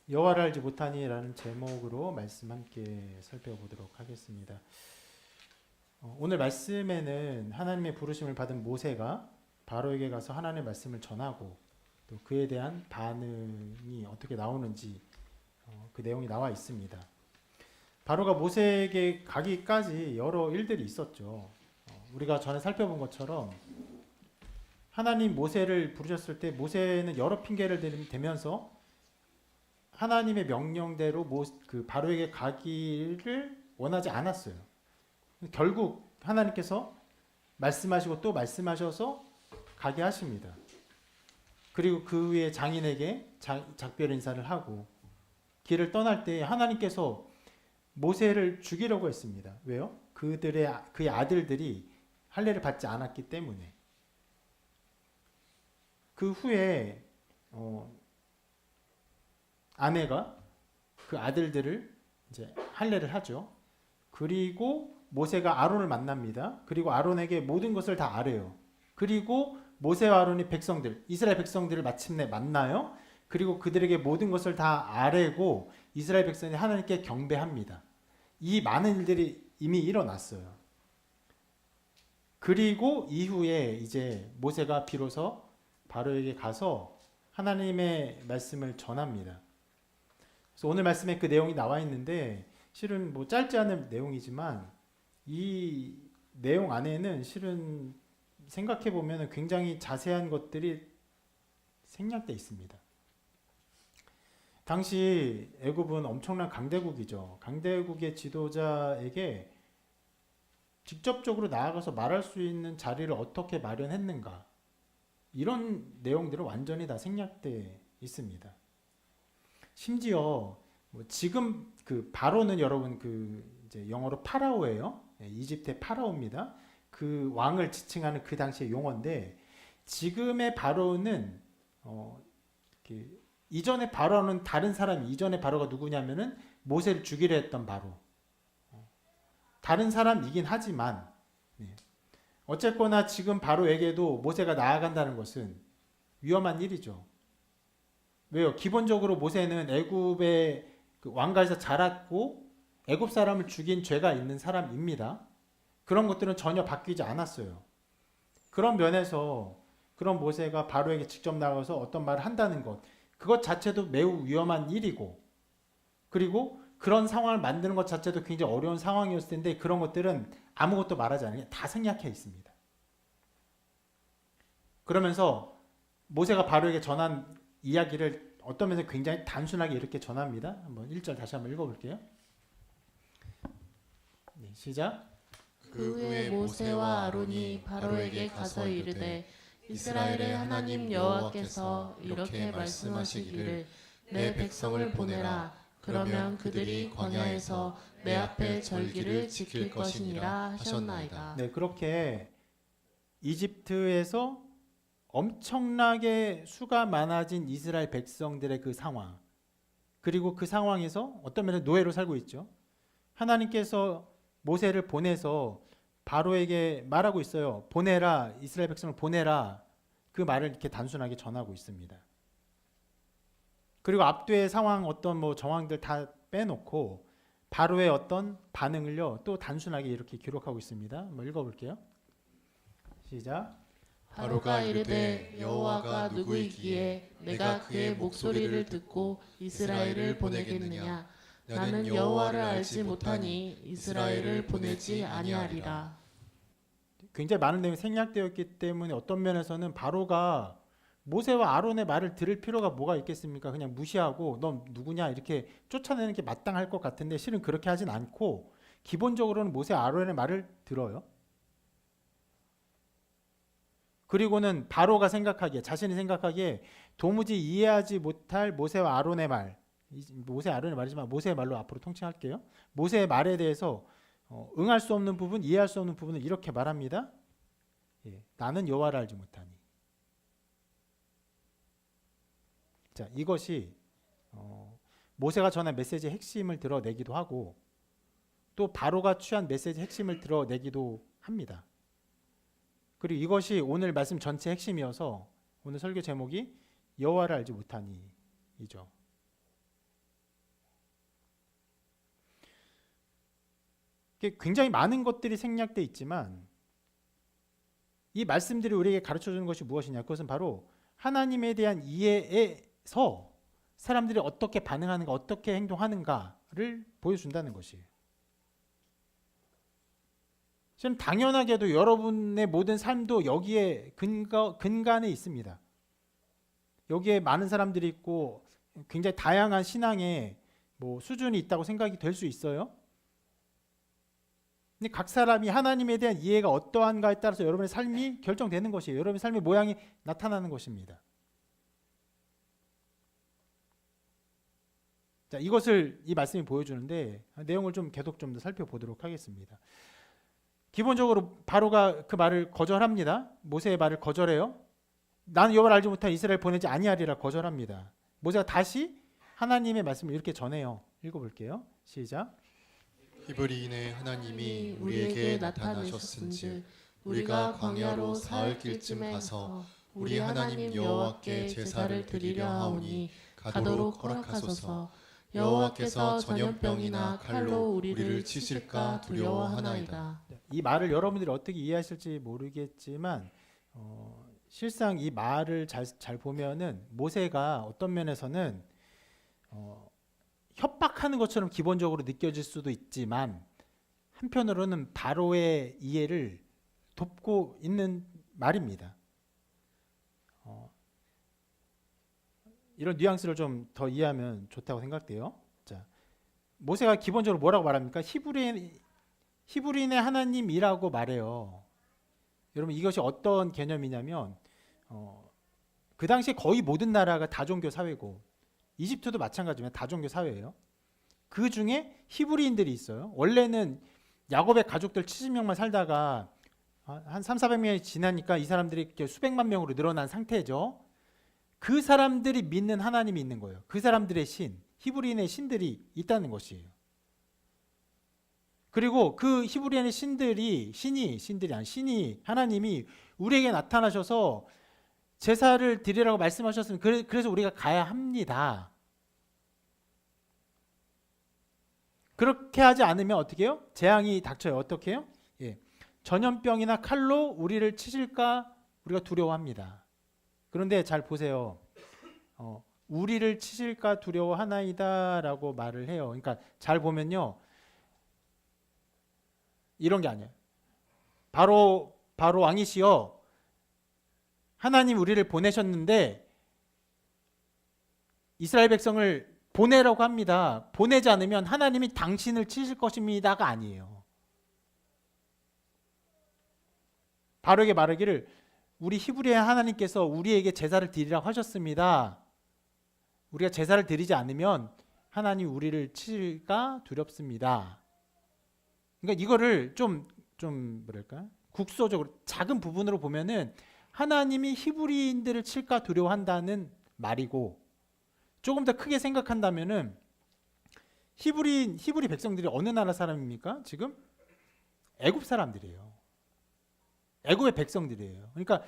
여호와를 알지 못하니라는 제목으로 말씀 함께 살펴보도록 하겠습니다. 오늘 말씀에는 하나님의 부르심을 받은 모세가 바로에게 가서 하나님의 말씀을 전하고 또 그에 대한 반응이 어떻게 나오는지 그 내용이 나와 있습니다. 바로가 모세에게 가기까지 여러 일들이 있었죠. 우리가 전에 살펴본 것처럼 하나님 모세를 부르셨을 때 모세는 여러 핑계를 대면서 하나님의 명령대로 그 바로에게 가기를 원하지 않았어요. 결국 하나님께서 말씀하시고 또 말씀하셔서 가게 하십니다. 그리고 그 위에 장인에게 작별 인사를 하고 길을 떠날 때 하나님께서 모세를 죽이려고 했습니다. 왜요? 그의 아들들이 할례를 받지 않았기 때문에. 그 후에 아내가 그 아들들을 이제 할례를 하죠. 그리고 모세가 아론을 만납니다. 그리고 아론에게 모든 것을 다 아뢰요. 그리고 모세와 아론이 이스라엘 백성들을 마침내 만나요. 그리고 그들에게 모든 것을 다 아뢰고 이스라엘 백성이 하나님께 경배합니다. 이 많은 일들이 이미 일어났어요. 그리고 이후에 이제 모세가 비로소 바로에게 가서 하나님의 말씀을 전합니다. 그래서 오늘 말씀에 그 내용이 나와 있는데 실은 뭐 짧지 않은 내용이지만 이 내용 안에는 실은 생각해 보면 굉장히 자세한 것들이 생략돼 있습니다. 당시 애굽은 엄청난 강대국이죠. 강대국의 지도자에게 직접적으로 나아가서 말할 수 있는 자리를 어떻게 마련했는가, 이런 내용들은 완전히 다 생략돼 있습니다. 심지어 지금 그 바로는 여러분 그 이제 영어로 파라오예요. 이집트의 파라오입니다. 그 왕을 지칭하는 그 당시의 용어인데 지금의 바로는 이전의 바로는 다른 사람이, 이전의 바로가 누구냐면은 모세를 죽이려 했던 바로. 다른 사람이긴 하지만 어쨌거나 지금 바로에게도 모세가 나아간다는 것은 위험한 일이죠. 왜요? 기본적으로 모세는 애굽의 그 왕가에서 자랐고 애굽 사람을 죽인 죄가 있는 사람입니다. 그런 것들은 전혀 바뀌지 않았어요. 그런 면에서 그런 모세가 바로에게 직접 나가서 어떤 말을 한다는 것, 그것 자체도 매우 위험한 일이고, 그리고 그런 상황을 만드는 것 자체도 굉장히 어려운 상황이었을 텐데 그런 것들은 아무것도 말하지 않으니 다 생략해 있습니다. 그러면서 모세가 바로에게 전한 이야기를 어떤 면에서 굉장히 단순하게 이렇게 전합니다. 한번 1절 다시 한번 읽어볼게요. 네, 시작. 그 후에 모세와 아론이 바로에게 가서 이르되 이스라엘의 하나님 여호와께서 이렇게 말씀하시기를 내 백성을 보내라. 그러면 그들이 광야에서 내 앞에 절기를 지킬 것이니라 하셨나이다. 네, 그렇게 이집트에서 엄청나게 수가 많아진 이스라엘 백성들의 그 상황, 그리고 그 상황에서 어떤 면에 노예로 살고 있죠. 하나님께서 모세를 보내서 바로에게 말하고 있어요. 보내라, 이스라엘 백성을 보내라. 그 말을 이렇게 단순하게 전하고 있습니다. 그리고 앞뒤의 상황, 어떤 뭐 정황들 다 빼놓고 바로의 어떤 반응을요 또 단순하게 이렇게 기록하고 있습니다. 한번 읽어볼게요. 시작. 바로가 이르되 여호와가 누구이기에 내가 그의 목소리를 듣고 이스라엘을 보내겠느냐. 나는 여호와를 알지 못하니 이스라엘을 보내지 아니하리라. 굉장히 많은 내용이 생략되어 있기 때문에 어떤 면에서는 바로가 모세와 아론의 말을 들을 필요가 뭐가 있겠습니까? 그냥 무시하고 넌 누구냐 이렇게 쫓아내는 게 마땅할 것 같은데 실은 그렇게 하진 않고 기본적으로는 모세 아론의 말을 들어요. 그리고는 바로가 생각하기에, 자신이 생각하기에 도무지 이해하지 못할 모세와 아론의 말, 모세 아론의 말이지만 모세의 말로 앞으로 통칭할게요. 모세의 말에 대해서 응할 수 없는 부분, 이해할 수 없는 부분을 이렇게 말합니다. 나는 여호와를 알지 못하니. 자, 이것이 모세가 전한 메시지의 핵심을 드러내기도 하고 또 바로가 취한 메시지의 핵심을 드러내기도 합니다. 그리고 이것이 오늘 말씀 전체 핵심이어서 오늘 설교 제목이 여호와를 알지 못하니이죠. 이게 굉장히 많은 것들이 생략돼 있지만 이 말씀들이 우리에게 가르쳐 주는 것이 무엇이냐? 그것은 바로 하나님에 대한 이해에서 사람들이 어떻게 반응하는가, 어떻게 행동하는가를 보여준다는 것이에요. 지금 당연하게도 여러분의 모든 삶도 여기에 근간에 있습니다. 여기에 많은 사람들이 있고 굉장히 다양한 신앙의 수준이 있다고 생각이 될 수 있어요. 근데 각 사람이 하나님에 대한 이해가 어떠한가에 따라서 여러분의 삶이 결정되는 것이에요. 여러분의 삶의 모양이 나타나는 것입니다. 자, 이것을 이 말씀이 보여주는데 내용을 좀 계속 좀 더 살펴보도록 하겠습니다. 기본적으로 바로가 그 말을 거절합니다. 모세의 말을 거절해요. 나는 여호와를 알지 못한 이스라엘 보내지 아니하리라 거절합니다. 모세가 다시 하나님의 말씀을 이렇게 전해요. 읽어볼게요. 시작. 히브리인의 하나님이 우리에게 나타나셨은즉 우리가 광야로 사흘길쯤 가서 우리 하나님 여호와께 제사를 드리려 하오니 가도록 허락하소서. 여호와께서 전염병이나 칼로 우리를 치실까 두려워하나이다. 이 말을 여러분들이 어떻게 이해하실지 모르겠지만 실상 이 말을 잘 보면은 모세가 어떤 면에서는 협박하는 것처럼 기본적으로 느껴질 수도 있지만 한편으로는 바로의 이해를 돕고 있는 말입니다. 이런 뉘앙스를 좀 더 이해하면 좋다고 생각돼요. 자, 모세가 기본적으로 뭐라고 말합니까? 히브리인의 하나님이라고 말해요. 여러분 이것이 어떤 개념이냐면 그 당시에 거의 모든 나라가 다종교 사회고 이집트도 마찬가지면 다종교 사회예요. 그 중에 히브리인들이 있어요. 원래는 야곱의 가족들 70명만 살다가 한 300~400명이 지나니까 이 사람들이 이렇게 수백만 명으로 늘어난 상태죠. 그 사람들이 믿는 하나님이 있는 거예요. 그 사람들의 신, 히브리인의 신들이 있다는 것이에요. 그리고 그 히브리인의 신이 하나님이 우리에게 나타나셔서 제사를 드리라고 말씀하셨으면 그래서 우리가 가야 합니다. 그렇게 하지 않으면 어떻게 해요? 재앙이 닥쳐요. 어떻게 해요? 전염병이나 칼로 우리를 치실까 우리가 두려워합니다. 그런데 잘 보세요. 우리를 치실까 두려워하나이다 라고 말을 해요. 그러니까 잘 보면요. 이런 게 아니에요. 바로 왕이시여 하나님 우리를 보내셨는데 이스라엘 백성을 보내라고 합니다. 보내지 않으면 하나님이 당신을 치실 것입니다가 아니에요. 바로에게 말하기를 우리 히브리의 하나님께서 우리에게 제사를 드리라고 하셨습니다. 우리가 제사를 드리지 않으면 하나님 우리를 치실까 두렵습니다. 그러니까 이거를 좀 뭐랄까 국소적으로 작은 부분으로 보면은 하나님이 히브리인들을 칠까 두려워한다는 말이고 조금 더 크게 생각한다면은 히브리 백성들이 어느 나라 사람입니까? 지금 애굽 사람들이에요. 애굽의 백성들이에요. 그러니까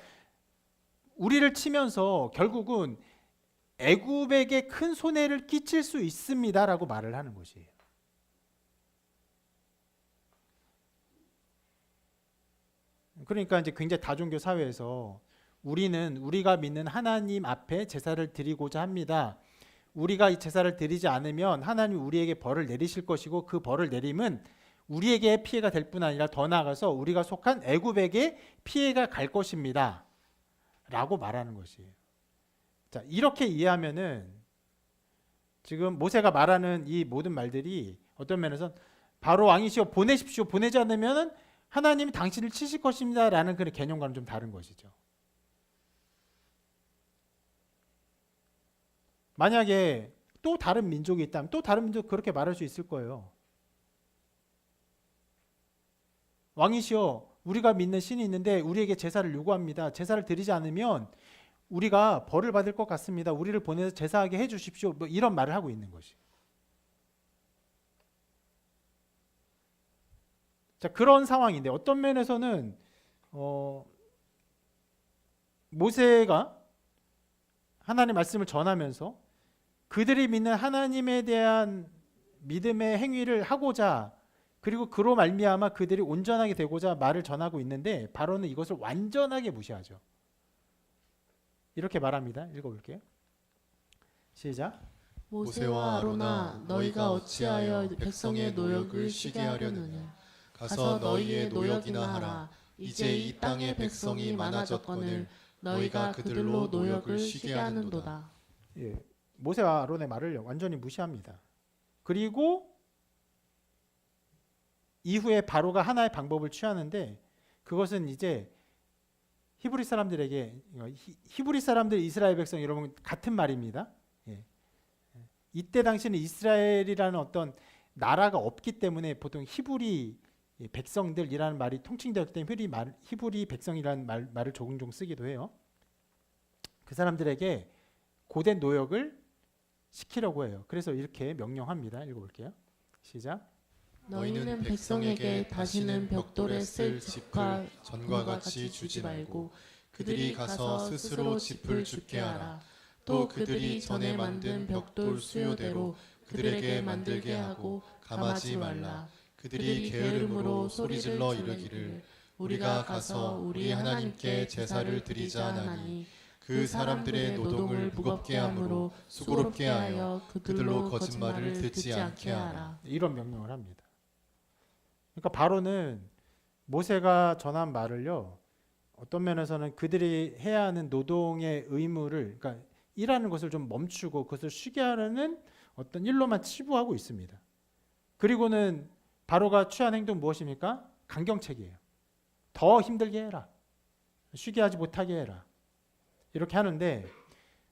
우리를 치면서 결국은 애굽에게 큰 손해를 끼칠 수 있습니다라고 말을 하는 것이에요. 그러니까 이제 굉장히 다종교 사회에서 우리가 믿는 하나님 앞에 제사를 드리고자 합니다. 우리가 이 제사를 드리지 않으면 하나님 우리에게 벌을 내리실 것이고 그 벌을 내림은 우리에게 피해가 될 뿐 아니라 더 나아가서 우리가 속한 애굽에게 피해가 갈 것입니다. 라고 말하는 것이에요. 자, 이렇게 이해하면은 지금 모세가 말하는 이 모든 말들이 어떤 면에서 바로 왕이시여 보내십시오. 보내지 않으면 하나님이 당신을 치실 것입니다. 라는 그런 개념과는 좀 다른 것이죠. 만약에 또 다른 민족이 있다면 또 다른 민족 그렇게 말할 수 있을 거예요. 왕이시여 우리가 믿는 신이 있는데 우리에게 제사를 요구합니다. 제사를 드리지 않으면 우리가 벌을 받을 것 같습니다. 우리를 보내서 제사하게 해주십시오. 뭐 이런 말을 하고 있는 것이. 자, 그런 상황인데 어떤 면에서는 모세가 하나님의 말씀을 전하면서 그들이 믿는 하나님에 대한 믿음의 행위를 하고자 그리고 그로 말미암아 그들이 온전하게 되고자 말을 전하고 있는데 바로는 이것을 완전하게 무시하죠. 이렇게 말합니다. 읽어볼게요. 시작. 모세와 아론아 너희가 어찌하여 백성의 노역을 쉬게 하려느냐 가서 너희의 노역이나 하라. 이제 이 땅의 백성이 많아졌거늘 너희가 그들로 노역을 쉬게 하는도다. 예, 모세와 아론의 말을 완전히 무시합니다. 그리고 이후에 바로가 하나의 방법을 취하는데 그것은 이제 히브리 사람들에게 히브리 사람들 이스라엘 백성 여러분 같은 말입니다. 예. 이때 당시는 이스라엘이라는 어떤 나라가 없기 때문에 보통 히브리 백성들이라는 말이 통칭되었기 때문에 히브리 백성이라는 말을 종종 쓰기도 해요. 그 사람들에게 고된 노역을 시키려고 해요. 그래서 이렇게 명령합니다. 읽어볼게요. 시작. 너희는 백성에게 다시는 벽돌에 쓸 짚과 전과 같이 주지 말고 그들이 가서 스스로 짚을 줍게 하라. 또 그들이 전에 만든 벽돌 수요대로 그들에게 만들게 하고 감하지 말라. 그들이 게으름으로 소리질러 이르기를 우리가 가서 우리 하나님께 제사를 드리자 하나니 그 사람들의 노동을 무겁게 함으로 수고롭게 하여 그들로 거짓말을 듣지 않게 하라. 이런 명령을 합니다. 그러니까 바로는 모세가 전한 말을요. 어떤 면에서는 그들이 해야 하는 노동의 의무를 그러니까 일하는 것을 좀 멈추고 그것을 쉬게 하려는 어떤 일로만 치부하고 있습니다. 그리고는 바로가 취한 행동 무엇입니까? 강경책이에요. 더 힘들게 해라. 쉬게 하지 못하게 해라. 이렇게 하는데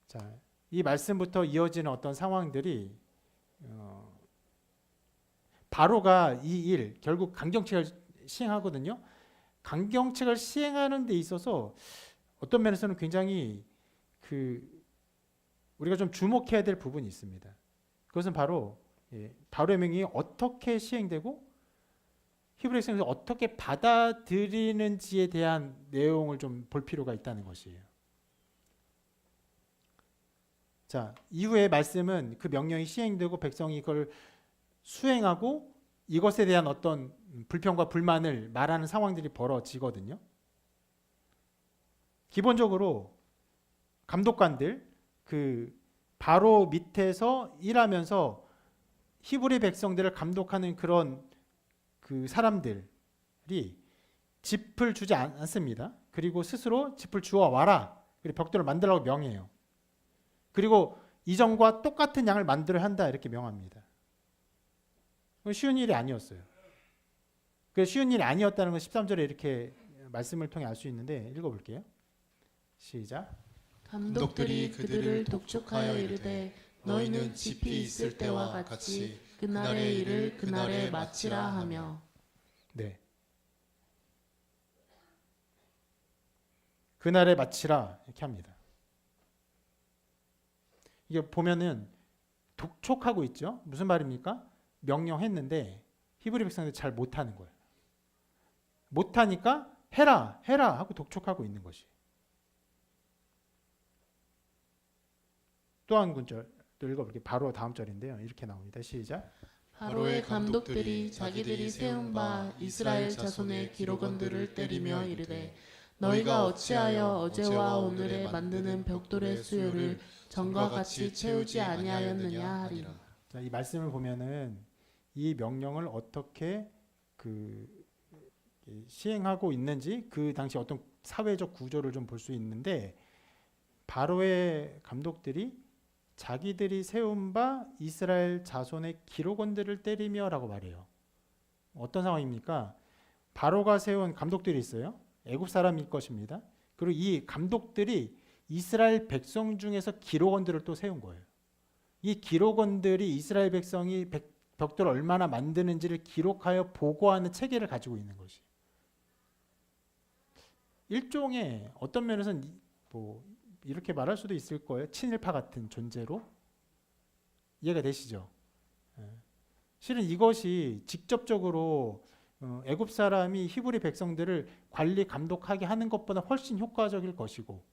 자, 이 말씀부터 이어지는 어떤 상황들이 바로가 이 일 결국 강경책을 시행하거든요. 강경책을 시행하는 데 있어서 어떤 면에서는 굉장히 우리가 좀 주목해야 될 부분이 있습니다. 그것은 바로 바로의 명령이 어떻게 시행되고 히브리 백성이 어떻게 받아들이는지에 대한 내용을 좀 볼 필요가 있다는 것이에요. 자, 이후의 말씀은 그 명령이 시행되고 백성이 이걸 수행하고 이것에 대한 어떤 불평과 불만을 말하는 상황들이 벌어지거든요. 기본적으로 감독관들 바로 밑에서 일하면서 히브리 백성들을 감독하는 그런 그 사람들이 짚을 주지 않습니다. 그리고 스스로 짚을 주어 와라. 그리고 벽돌을 만들라고 명해요. 그리고 이전과 똑같은 양을 만들어야 한다 이렇게 명합니다. 쉬운 일이 아니었어요. 그 쉬운 일이 아니었다는 건 13절에 이렇게 말씀을 통해 알 수 있는데 읽어볼게요. 시작. 감독들이 그들을 독촉하여 이르되 너희는 짚이 있을 때와 같이 그날의 일을 그날에 마치라 하며. 네. 그날에 마치라 이렇게 합니다. 이게 보면은 독촉하고 있죠. 무슨 말입니까? 명령했는데 히브리 백성들이 잘 못하는 거예요. 못하니까 해라 해라 하고 독촉하고 있는 것이. 또 한 군절 또 읽어볼게요. 바로 다음 절인데요. 이렇게 나옵니다. 시작. 바로의 감독들이 자기들이 세운 바 이스라엘 자손의 기록원들을 때리며 이르되 너희가 어찌하여 어제와 오늘에 만드는 벽돌의 수요를 전과 같이 채우지 아니하였느냐 하리라. 자, 이 말씀을 보면은 이 명령을 어떻게 시행하고 있는지 그 당시 어떤 사회적 구조를 좀 볼 수 있는데 바로의 감독들이 자기들이 세운 바 이스라엘 자손의 기록원들을 때리며라고 말해요. 어떤 상황입니까? 바로가 세운 감독들이 있어요. 애굽 사람일 것입니다. 그리고 이 감독들이 이스라엘 백성 중에서 기록원들을 또 세운 거예요. 이 기록원들이 이스라엘 백성이 벽돌을 얼마나 만드는지를 기록하여 보고하는 체계를 가지고 있는 것이. 일종의 어떤 면에서는 이렇게 말할 수도 있을 거예요. 친일파 같은 존재로 이해가 되시죠? 실은 이것이 직접적으로 애굽 사람이 히브리 백성들을 관리 감독하게 하는 것보다 훨씬 효과적일 것이고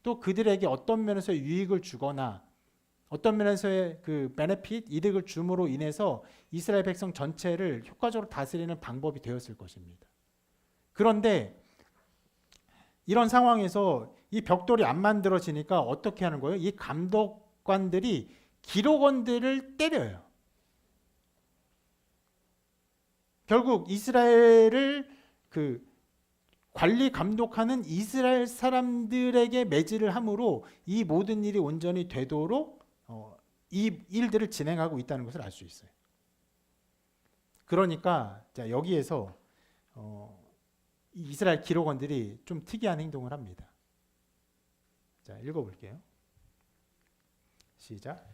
또 그들에게 어떤 면에서 유익을 주거나 어떤 면에서의 그 베네핏, 이득을 줌으로 인해서 이스라엘 백성 전체를 효과적으로 다스리는 방법이 되었을 것입니다. 그런데 이런 상황에서 이 벽돌이 안 만들어지니까 어떻게 하는 거예요? 이 감독관들이 기록원들을 때려요. 결국 이스라엘을 그 관리 감독하는 이스라엘 사람들에게 매질을 함으로 이 모든 일이 온전히 되도록 이 일들을 진행하고 있다는 것을 알 수 있어요. 그러니까 자, 여기에서 이스라엘 기록원들이 좀 특이한 행동을 합니다. 자, 읽어볼게요. 시작.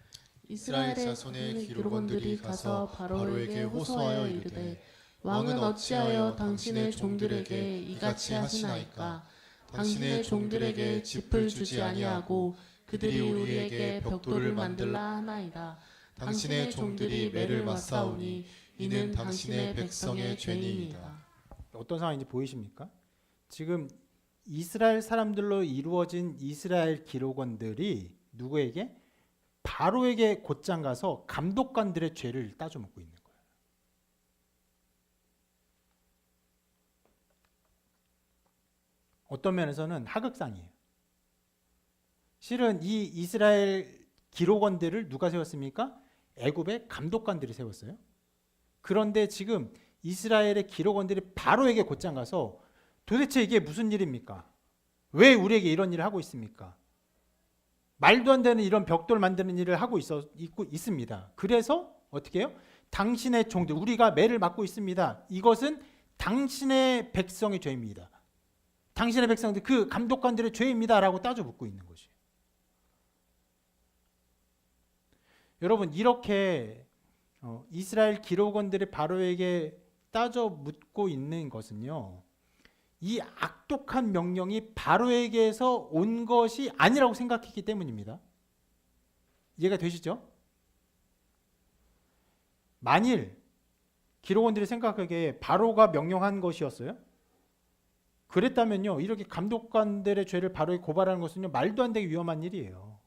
이스라엘 자손의 기록원들이 가서 바로에게 호소하여 이르되 왕은 어찌하여 당신의 종들에게 이같이 하시나이까? 당신의 종들에게 짚을 주지 아니하고 그들이 우리에게 벽돌을 만들라 하나이다. 당신의 종들이 매를 맞사오니 이는 당신의 백성의 죄니이다. 어떤 상황인지 보이십니까? 지금 이스라엘 사람들로 이루어진 이스라엘 기록원들이 누구에게? 바로에게 곧장 가서 감독관들의 죄를 따져 묻고 있는 거예요. 어떤 면에서는 하극상이에요. 실은 이 이스라엘 기록원들을 누가 세웠습니까? 애굽의 감독관들이 세웠어요. 그런데 지금 이스라엘의 기록원들이 바로에게 곧장 가서 도대체 이게 무슨 일입니까? 왜 우리에게 이런 일을 하고 있습니까? 말도 안 되는 이런 벽돌 만드는 일을 하고 있습니다. 그래서 어떻게 해요? 당신의 종들, 우리가 매를 맞고 있습니다. 이것은 당신의 백성의 죄입니다. 당신의 백성들, 그 감독관들의 죄입니다. 라고 따져 묻고 있는 것이에요. 여러분, 이렇게 이스라엘 기록원들이 바로에게 따져 묻고 있는 것은요, 이 악독한 명령이 바로에게서 온 것이 아니라고 생각했기 때문입니다. 이해가 되시죠? 만일 기록원들이 생각하기에 바로가 명령한 것이었어요? 그랬다면요, 이렇게 감독관들의 죄를 바로에 고발하는 것은요, 말도 안 되게 위험한 일이에요.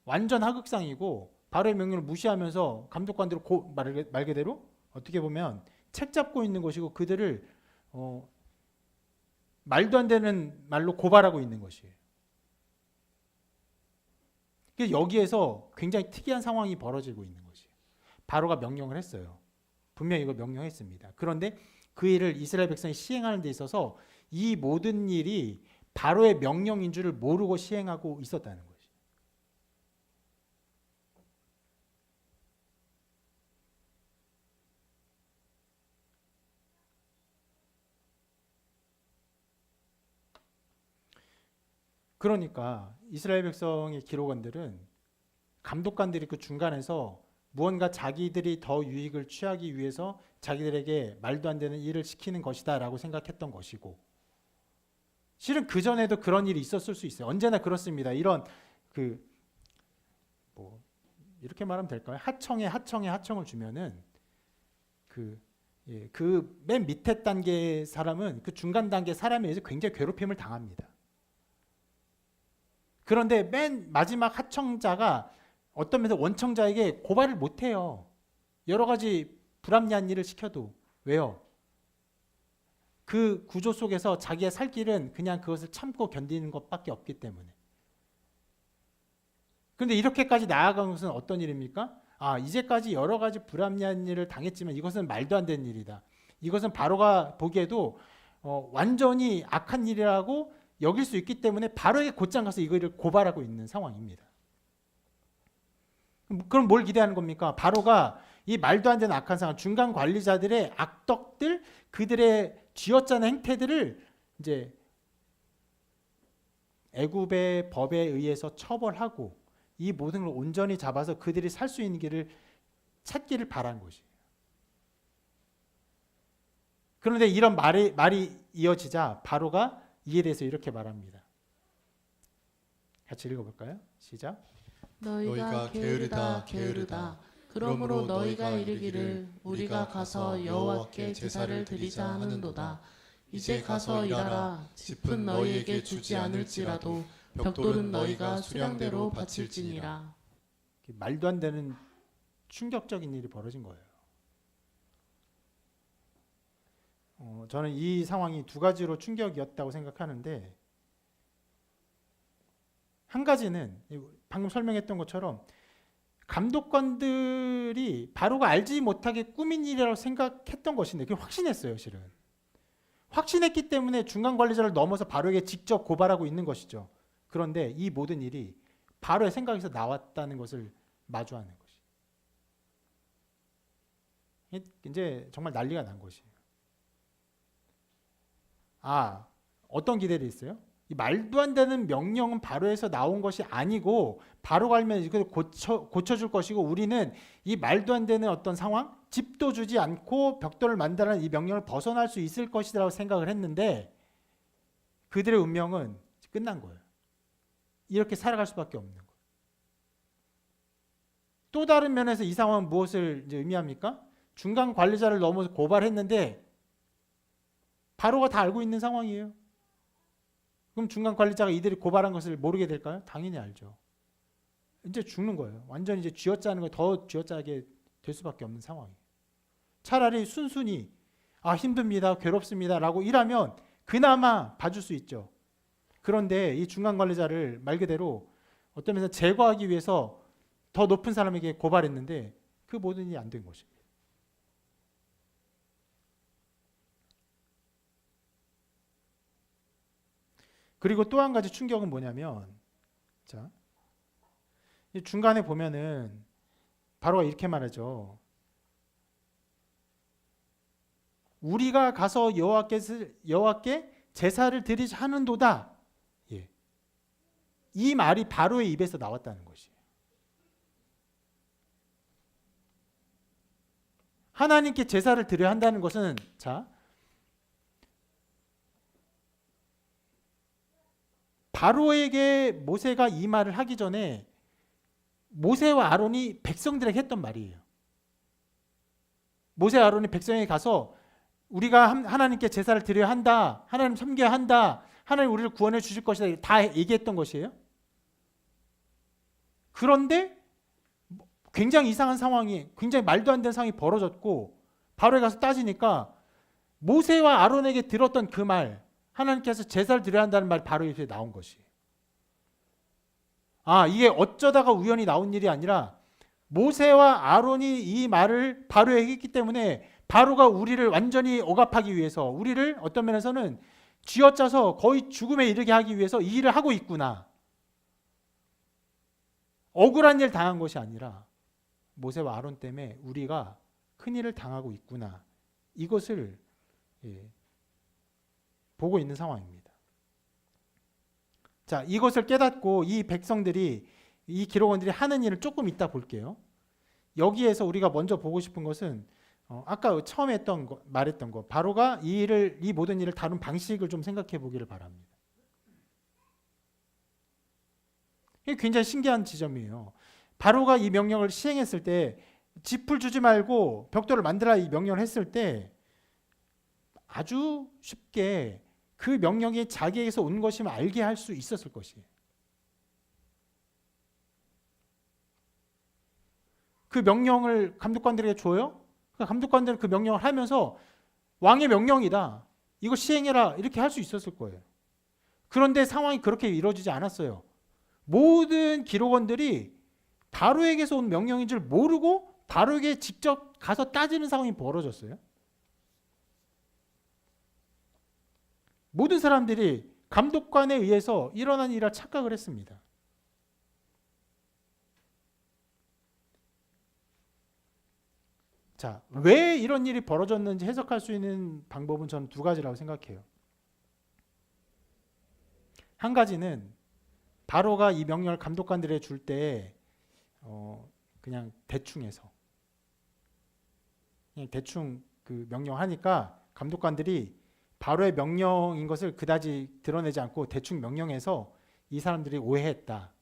완전 하극상이고 바로의 명령을 무시하면서 감독관들을 말 그대로 어떻게 보면 책 잡고 있는 것이고 그들을 말도 안 되는 말로 고발하고 있는 것이에요. 여기에서 굉장히 특이한 상황이 벌어지고 있는 것이에요. 바로가 명령을 했어요. 분명히 이거 명령했습니다. 그런데 그 일을 이스라엘 백성이 시행하는 데 있어서 이 모든 일이 바로의 명령인 줄을 모르고 시행하고 있었다는 거예요. 그러니까 이스라엘 백성의 기록원들은 감독관들이 그 중간에서 무언가 자기들이 더 유익을 취하기 위해서 자기들에게 말도 안 되는 일을 시키는 것이다 라고 생각했던 것이고, 실은 그 전에도 그런 일이 있었을 수 있어요. 언제나 그렇습니다. 이런 이렇게 말하면 될까요? 하청을 주면은 그 맨 밑에 단계 사람은 그 중간 단계 사람에 의해서 굉장히 괴롭힘을 당합니다. 그런데 맨 마지막 하청자가 어떤 면에서 원청자에게 고발을 못해요. 여러 가지 불합리한 일을 시켜도. 왜요? 그 구조 속에서 자기의 살 길은 그냥 그것을 참고 견디는 것밖에 없기 때문에. 그런데 이렇게까지 나아간 것은 어떤 일입니까? 이제까지 여러 가지 불합리한 일을 당했지만 이것은 말도 안 되는 일이다. 이것은 바로가 보기에도 완전히 악한 일이라고 여길 수 있기 때문에 바로에게 곧장 가서 이거를 고발하고 있는 상황입니다. 그럼 뭘 기대하는 겁니까? 바로가 이 말도 안 되는 악한 상황, 중간 관리자들의 악덕들, 그들의 쥐어짜는 행태들을 이제 애굽의 법에 의해서 처벌하고 이 모든 걸 온전히 잡아서 그들이 살 수 있는 길을 찾기를 바란 것이에요. 그런데 이런 말이 이어지자 바로가 이에 대해서 이렇게 말합니다. 같이 읽어볼까요? 시작. 너희가 게으르다. 그러므로 너희가 이르기를 우리가 가서 여호와께 제사를 드리자 하는도다. 이제 가서 일하라. 짚은 너희에게 주지 않을지라도 벽돌은 너희가 수량대로 바칠지니라. 말도 안 되는 충격적인 일이 벌어진 거예요. 저는 이 상황이 두 가지로 충격이었다고 생각하는데, 한 가지는 방금 설명했던 것처럼 감독관들이 바로가 알지 못하게 꾸민 일이라고 생각했던 것인데 그게 확신했어요. 실은 확신했기 때문에 중간 관리자를 넘어서 바로에게 직접 고발하고 있는 것이죠. 그런데 이 모든 일이 바로의 생각에서 나왔다는 것을 마주하는 것이 이제 정말 난리가 난 것이에요. 어떤 기대를 했어요? 이 말도 안 되는 명령은 바로에서 나온 것이 아니고 바로가 알면 이걸 고쳐줄 것이고, 우리는 이 말도 안 되는 어떤 상황, 집도 주지 않고 벽돌을 만들라는 이 명령을 벗어날 수 있을 것이라고 생각을 했는데 그들의 운명은 끝난 거예요. 이렇게 살아갈 수밖에 없는 거예요. 또 다른 면에서 이 상황은 무엇을 이제 의미합니까? 중간 관리자를 넘어서 고발했는데 바로가 다 알고 있는 상황이에요. 그럼 중간 관리자가 이들이 고발한 것을 모르게 될까요? 당연히 알죠. 이제 죽는 거예요. 완전히 이제 쥐어짜는 거, 더 쥐어짜게 될 수밖에 없는 상황이에요. 차라리 순순히 힘듭니다, 괴롭습니다 라고 일하면 그나마 봐줄 수 있죠. 그런데 이 중간 관리자를 말 그대로 어떤 면에서 제거하기 위해서 더 높은 사람에게 고발했는데 그 모든 일이 안 된 것입니다. 그리고 또 한 가지 충격은 뭐냐면, 자, 이 중간에 보면은 바로가 이렇게 말하죠. 우리가 가서 여호와께 제사를 드리자 하는도다. 예. 이 말이 바로의 입에서 나왔다는 것이에요. 하나님께 제사를 드려야 한다는 것은, 자, 바로에게 모세가 이 말을 하기 전에 모세와 아론이 백성들에게 했던 말이에요. 모세와 아론이 백성에게 가서 우리가 하나님께 제사를 드려야 한다, 하나님 섬겨야 한다, 하나님 우리를 구원해 주실 것이다, 다 얘기했던 것이에요. 그런데 굉장히 이상한 상황이, 굉장히 말도 안 되는 상황이 벌어졌고 바로에 가서 따지니까 모세와 아론에게 들었던 그 말, 하나님께서 제사를 드려야 한다는 말이 바로 입에 나온 것이. 이게 어쩌다가 우연히 나온 일이 아니라 모세와 아론이 이 말을 바로에게 했기 때문에 바로가 우리를 완전히 억압하기 위해서, 우리를 어떤 면에서는 쥐어짜서 거의 죽음에 이르게 하기 위해서 이 일을 하고 있구나. 억울한 일 당한 것이 아니라 모세와 아론 때문에 우리가 큰일을 당하고 있구나. 이것을 보고 있는 상황입니다. 자, 이것을 깨닫고 이 백성들이, 이 기록원들이 하는 일을 조금 이따 볼게요. 여기에서 우리가 먼저 보고 싶은 것은 아까 처음에 말했던 거, 바로가 이 모든 일을 다룬 방식을 좀 생각해 보기를 바랍니다. 이게 굉장히 신기한 지점이에요. 바로가 이 명령을 시행했을 때, 짚을 주지 말고 벽돌을 만들라 이 명령을 했을 때 아주 쉽게 그 명령이 자기에게서 온 것임을 알게 할 수 있었을 것이에요. 그 명령을 감독관들에게 줘요. 감독관들은 그 명령을 하면서 왕의 명령이다, 이거 시행해라, 이렇게 할 수 있었을 거예요. 그런데 상황이 그렇게 이루어지지 않았어요. 모든 기록원들이 바로에게서 온 명령인 줄 모르고 바로에게 직접 가서 따지는 상황이 벌어졌어요. 모든 사람들이 감독관에 의해서 일어난 일이라 착각을 했습니다. 자, 왜 이런 일이 벌어졌는지 해석할 수 있는 방법은 저는 두 가지라고 생각해요. 한 가지는 바로가 이 명령을 감독관들에게 줄 때 그냥 대충 그 명령하니까 감독관들이 바로의 명령인 것을 그다지 드러내지 않고 대충 명령해서 이 사람들이 오해했다,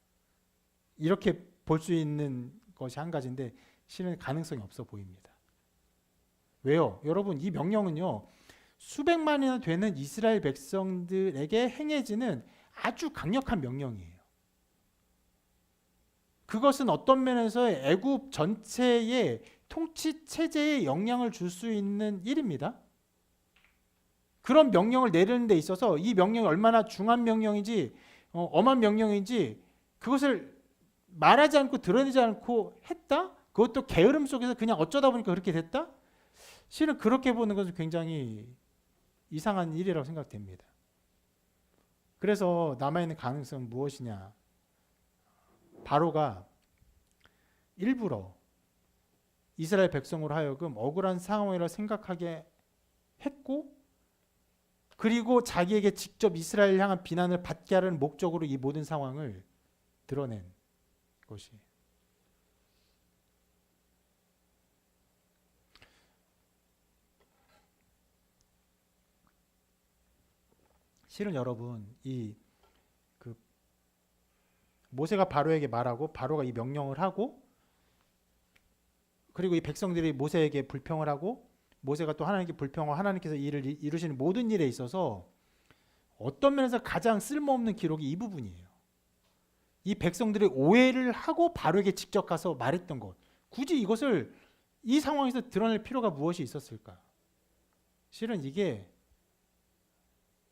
이렇게 볼 수 있는 것이 한 가지인데 실은 가능성이 없어 보입니다. 왜요? 여러분, 이 명령은요 수백만이나 되는 이스라엘 백성들에게 행해지는 아주 강력한 명령이에요. 그것은 어떤 면에서 애굽 전체의 통치 체제에 영향을 줄 수 있는 일입니다. 그런 명령을 내리는 데 있어서 이 명령이 얼마나 중한 명령인지 엄한 명령인지 그것을 말하지 않고 드러내지 않고 했다? 그것도 게으름 속에서 그냥 어쩌다 보니까 그렇게 됐다? 실은 그렇게 보는 것은 굉장히 이상한 일이라고 생각됩니다. 그래서 남아있는 가능성은 무엇이냐? 바로가 일부러 이스라엘 백성으로 하여금 억울한 상황이라 생각하게 했고, 그리고 자기에게 직접 이스라엘 향한 비난을 받게 하려는 목적으로 이 모든 상황을 드러낸 것이에요. 실은 여러분, 모세가 바로에게 말하고 바로가 이 명령을 하고, 그리고 이 백성들이 모세에게 불평을 하고 모세가 또 하나님께 불평하고 하나님께서 일을 이루시는 모든 일에 있어서 어떤 면에서 가장 쓸모없는 기록이 이 부분이에요. 이 백성들이 오해를 하고 바로에게 직접 가서 말했던 것, 굳이 이것을 이 상황에서 드러낼 필요가 무엇이 있었을까? 실은 이게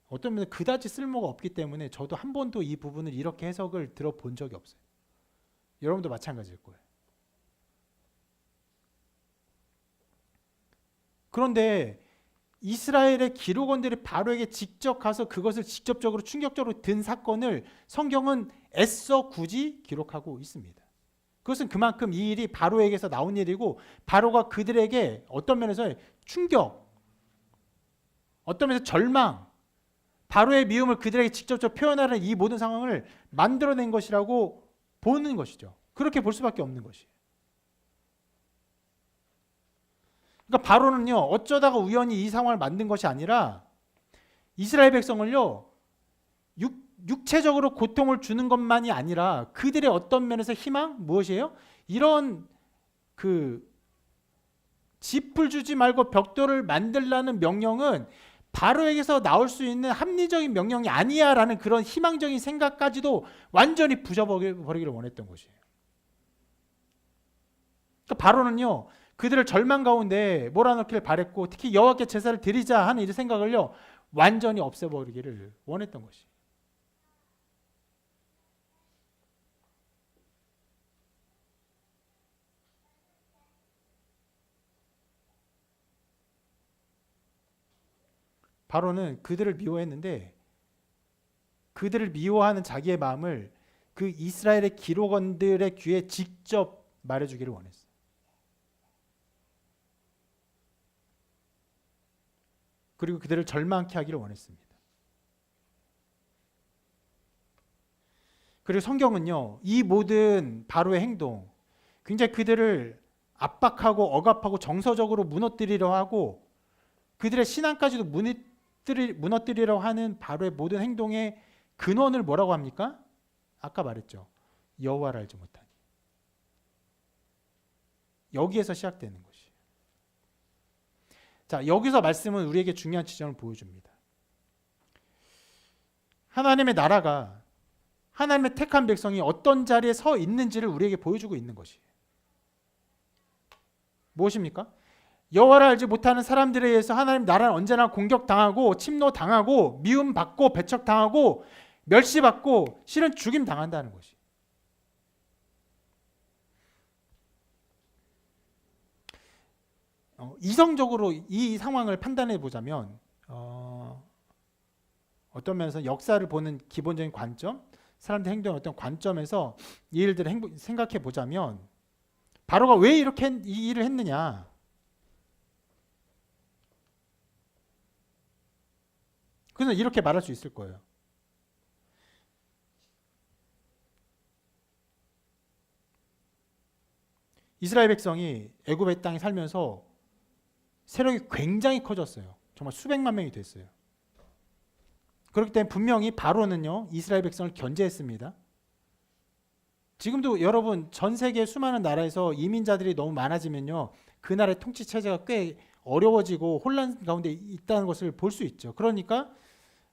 어떤 면에서 그다지 쓸모가 없기 때문에 저도 한 번도 이 부분을 이렇게 해석을 들어본 적이 없어요. 여러분도 마찬가지일 거예요. 그런데 이스라엘의 기록원들이 바로에게 직접 가서 그것을 직접적으로 충격적으로 든 사건을 성경은 애써 굳이 기록하고 있습니다. 그것은 그만큼 이 일이 바로에게서 나온 일이고, 바로가 그들에게 어떤 면에서 충격, 어떤 면에서 절망, 바로의 미움을 그들에게 직접적으로 표현하는 이 모든 상황을 만들어낸 것이라고 보는 것이죠. 그렇게 볼 수밖에 없는 것이에요. 그러니까 바로는요, 어쩌다가 우연히 이 상황을 만든 것이 아니라 이스라엘 백성을요, 육체적으로 고통을 주는 것만이 아니라 그들의 어떤 면에서 희망, 무엇이에요? 이런 짚을 주지 말고 벽돌을 만들라는 명령은 바로에게서 나올 수 있는 합리적인 명령이 아니야라는 그런 희망적인 생각까지도 완전히 부숴버리기를 원했던 것이에요. 그러니까 바로는요, 그들을 절망 가운데 몰아넣기를 바랬고, 특히 여호와께 제사를 드리자 하는 이 생각을요 완전히 없애버리기를 원했던 것이. 바로는 그들을 미워했는데, 그들을 미워하는 자기의 마음을 그 이스라엘의 기록원들의 귀에 직접 말해주기를 원했어요. 그리고 그들을 절망케 하기를 원했습니다. 그리고 성경은요, 이 모든 바로의 행동, 굉장히 그들을 압박하고 억압하고 정서적으로 무너뜨리려 하고 그들의 신앙까지도 무너뜨리려 하는 바로의 모든 행동의 근원을 뭐라고 합니까? 아까 말했죠. 여호와를 알지 못하니. 여기에서 시작되는 것이. 자, 여기서 말씀은 우리에게 중요한 지점을 보여줍니다. 하나님의 나라가, 하나님의 택한 백성이 어떤 자리에 서 있는지를 우리에게 보여주고 있는 것이에요. 무엇입니까? 여호와를 알지 못하는 사람들에 의해서 하나님 나라는 언제나 공격당하고 침노당하고 미움받고 배척당하고 멸시받고 실은 죽임당한다는 것이. 이성적으로 이 상황을 판단해 보자면 어떤 면에서 역사를 보는 기본적인 관점, 사람들의 행동의 어떤 관점에서 이 일들을 생각해 보자면 바로가 왜 이렇게 이 일을 했느냐? 그래서 이렇게 말할 수 있을 거예요. 이스라엘 백성이 애굽의 땅에 살면서 세력이 굉장히 커졌어요. 정말 수백만 명이 됐어요. 그렇기 때문에 분명히 바로는요, 이스라엘 백성을 견제했습니다. 지금도 여러분 전 세계 수많은 나라에서 이민자들이 너무 많아지면요, 그 나라의 통치 체제가 꽤 어려워지고 혼란 가운데 있다는 것을 볼 수 있죠. 그러니까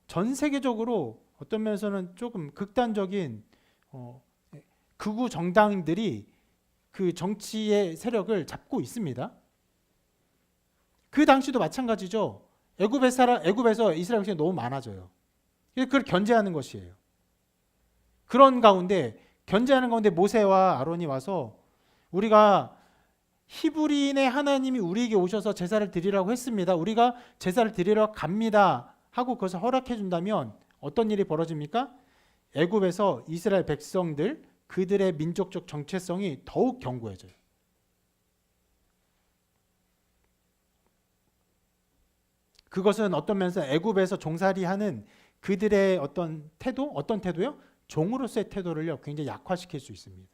전 세계적으로 어떤 면에서는 조금 극단적인 극우 정당들이 그 정치의 세력을 잡고 있습니다. 그 당시도 마찬가지죠. 애굽에서 이스라엘 백성이 너무 많아져요. 그걸 견제하는 것이에요. 그런 가운데 견제하는 가운데 모세와 아론이 와서 우리가 히브리인의 하나님이 우리에게 오셔서 제사를 드리라고 했습니다. 우리가 제사를 드리러 갑니다 하고 그것을 허락해 준다면 어떤 일이 벌어집니까? 애굽에서 이스라엘 백성들 그들의 민족적 정체성이 더욱 견고해져요. 그것은 어떤 면에서 애굽에서 종살이하는 그들의 어떤 태도, 어떤 태도요? 종으로서의 태도를요 굉장히 약화시킬 수 있습니다.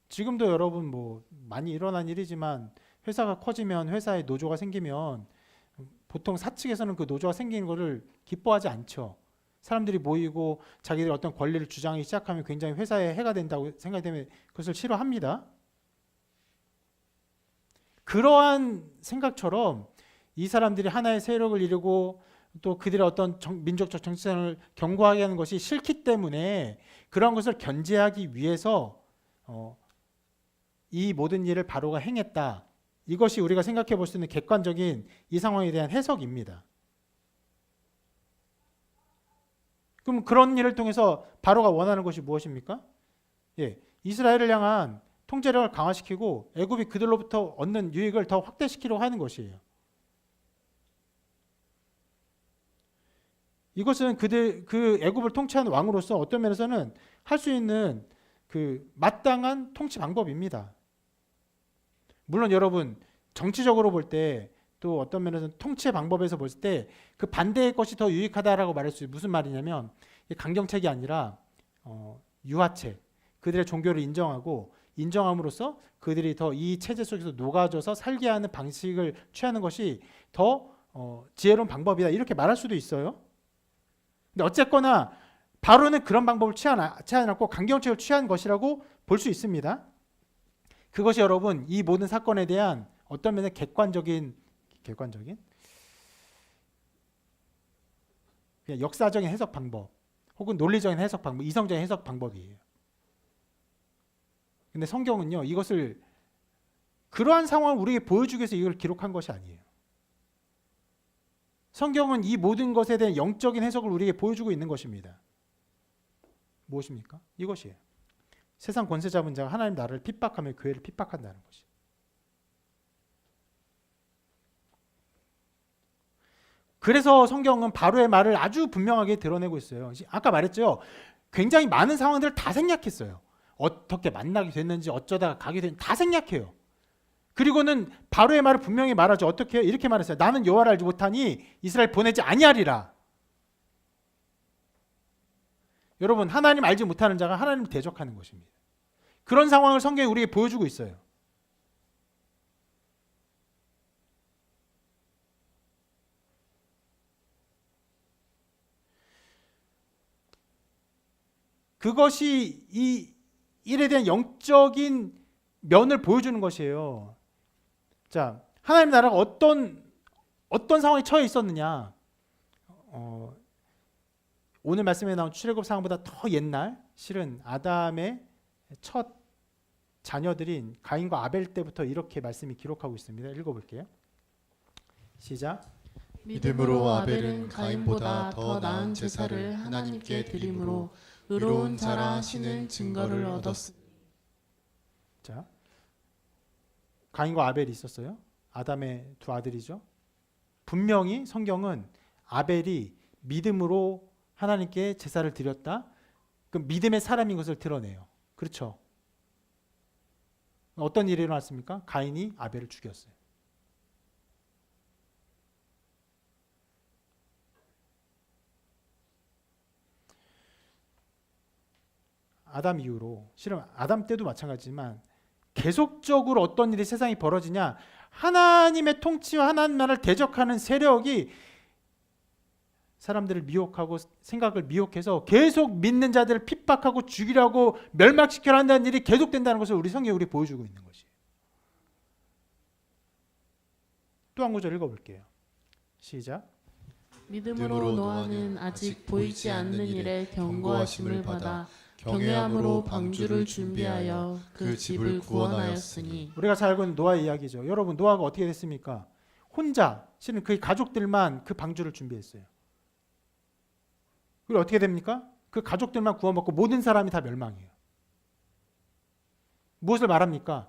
지금도 여러분 뭐 많이 일어난 일이지만 회사가 커지면 회사에 노조가 생기면 보통 사측에서는 그 노조가 생기는 것을 기뻐하지 않죠. 사람들이 모이고 자기들의 어떤 권리를 주장하기 시작하면 굉장히 회사에 해가 된다고 생각이 되면 그것을 싫어합니다. 그러한 생각처럼 이 사람들이 하나의 세력을 이루고 또 그들의 어떤 민족적 정체성을 견고하게 하는 것이 싫기 때문에 그런 것을 견제하기 위해서 이 모든 일을 바로가 행했다. 이것이 우리가 생각해 볼 수 있는 객관적인 이 상황에 대한 해석입니다. 그럼 그런 일을 통해서 바로가 원하는 것이 무엇입니까? 이스라엘을 향한 통제력을 강화시키고 애굽이 그들로부터 얻는 유익을 더 확대시키려고 하는 것이에요. 이것은 그 애굽을 통치하는 왕으로서 어떤 면에서는 할 수 있는 그 마땅한 통치 방법입니다. 물론 여러분 정치적으로 볼 때 또 어떤 면에서는 통치의 방법에서 볼 때 그 반대의 것이 더 유익하다라고 말할 수 있어요. 무슨 말이냐면 강경책이 아니라 유화책, 그들의 종교를 인정함으로써 그들이 더 이 체제 속에서 녹아져서 살게 하는 방식을 취하는 것이 더 지혜로운 방법이다 이렇게 말할 수도 있어요. 근데 어쨌거나 바로는 그런 방법을 취하지 않았고 강경책을 취한 것이라고 볼 수 있습니다. 그것이 여러분 이 모든 사건에 대한 어떤 면에 객관적인 그냥 역사적인 해석 방법 혹은 논리적인 해석 방법, 이성적인 해석 방법이에요. 근데 성경은요 이것을 그러한 상황을 우리에게 보여주기 위해서 이걸 기록한 것이 아니에요. 성경은 이 모든 것에 대한 영적인 해석을 우리에게 보여주고 있는 것입니다. 무엇입니까? 이것이에요. 세상 권세 잡은 자가 하나님 나라를 핍박하며 교회를 핍박한다는 것이. 그래서 성경은 바로의 말을 아주 분명하게 드러내고 있어요. 아까 말했죠. 굉장히 많은 상황들을 다 생략했어요. 어떻게 만나게 됐는지 어쩌다가 가게 됐는지 다 생략해요. 그리고는 바로의 말을 분명히 말하죠. 어떻게 해요? 이렇게 말했어요. 나는 여호와를 알지 못하니 이스라엘 보내지 아니하리라. 여러분 하나님 알지 못하는 자가 하나님을 대적하는 것입니다. 그런 상황을 성경이 우리에게 보여주고 있어요. 그것이 이 일에 대한 영적인 면을 보여주는 것이에요. 자, 하나님 나라가 어떤 상황에 처해 있었느냐? 오늘 말씀에 나온 출애굽 상황보다 더 옛날, 실은 아담의 첫 자녀들인 가인과 아벨 때부터 이렇게 말씀이 기록하고 있습니다. 읽어볼게요. 시작. 믿음으로 아벨은 가인보다 더 나은 제사를 하나님께 드림으로 의로운 자라 하시는 증거를 얻었으니. 자, 가인과 아벨이 있었어요. 아담의 두 아들이죠. 분명히 성경은 아벨이 믿음으로 하나님께 제사를 드렸다. 그 믿음의 사람인 것을 드러내요. 그렇죠? 어떤 일이 일어났습니까? 가인이 아벨을 죽였어요. 아담 이후로, 실은 아담 때도 마찬가지지만 계속적으로 어떤 일이 세상에 벌어지냐, 하나님의 통치와 하나님 나라를 대적하는 세력이 사람들을 미혹하고 생각을 미혹해서 계속 믿는 자들을 핍박하고 죽이려고 멸망시켜야 한다는 일이 계속된다는 것을 우리 성경이 우리 보여주고 있는 것이에요. 또 한 구절 읽어볼게요. 시작. 믿음으로 노아는 아직 보이지 않는 일에 경고하심을 받아 경외함으로 방주를 준비하여 그 집을 구원하였으니. 우리가 잘 알고 있는 노아의 이야기죠. 여러분 노아가 어떻게 됐습니까? 혼자 실은 그의 가족들만 그 방주를 준비했어요. 그리고 어떻게 됩니까? 그 가족들만 구원받고 모든 사람이 다 멸망해요. 무엇을 말합니까?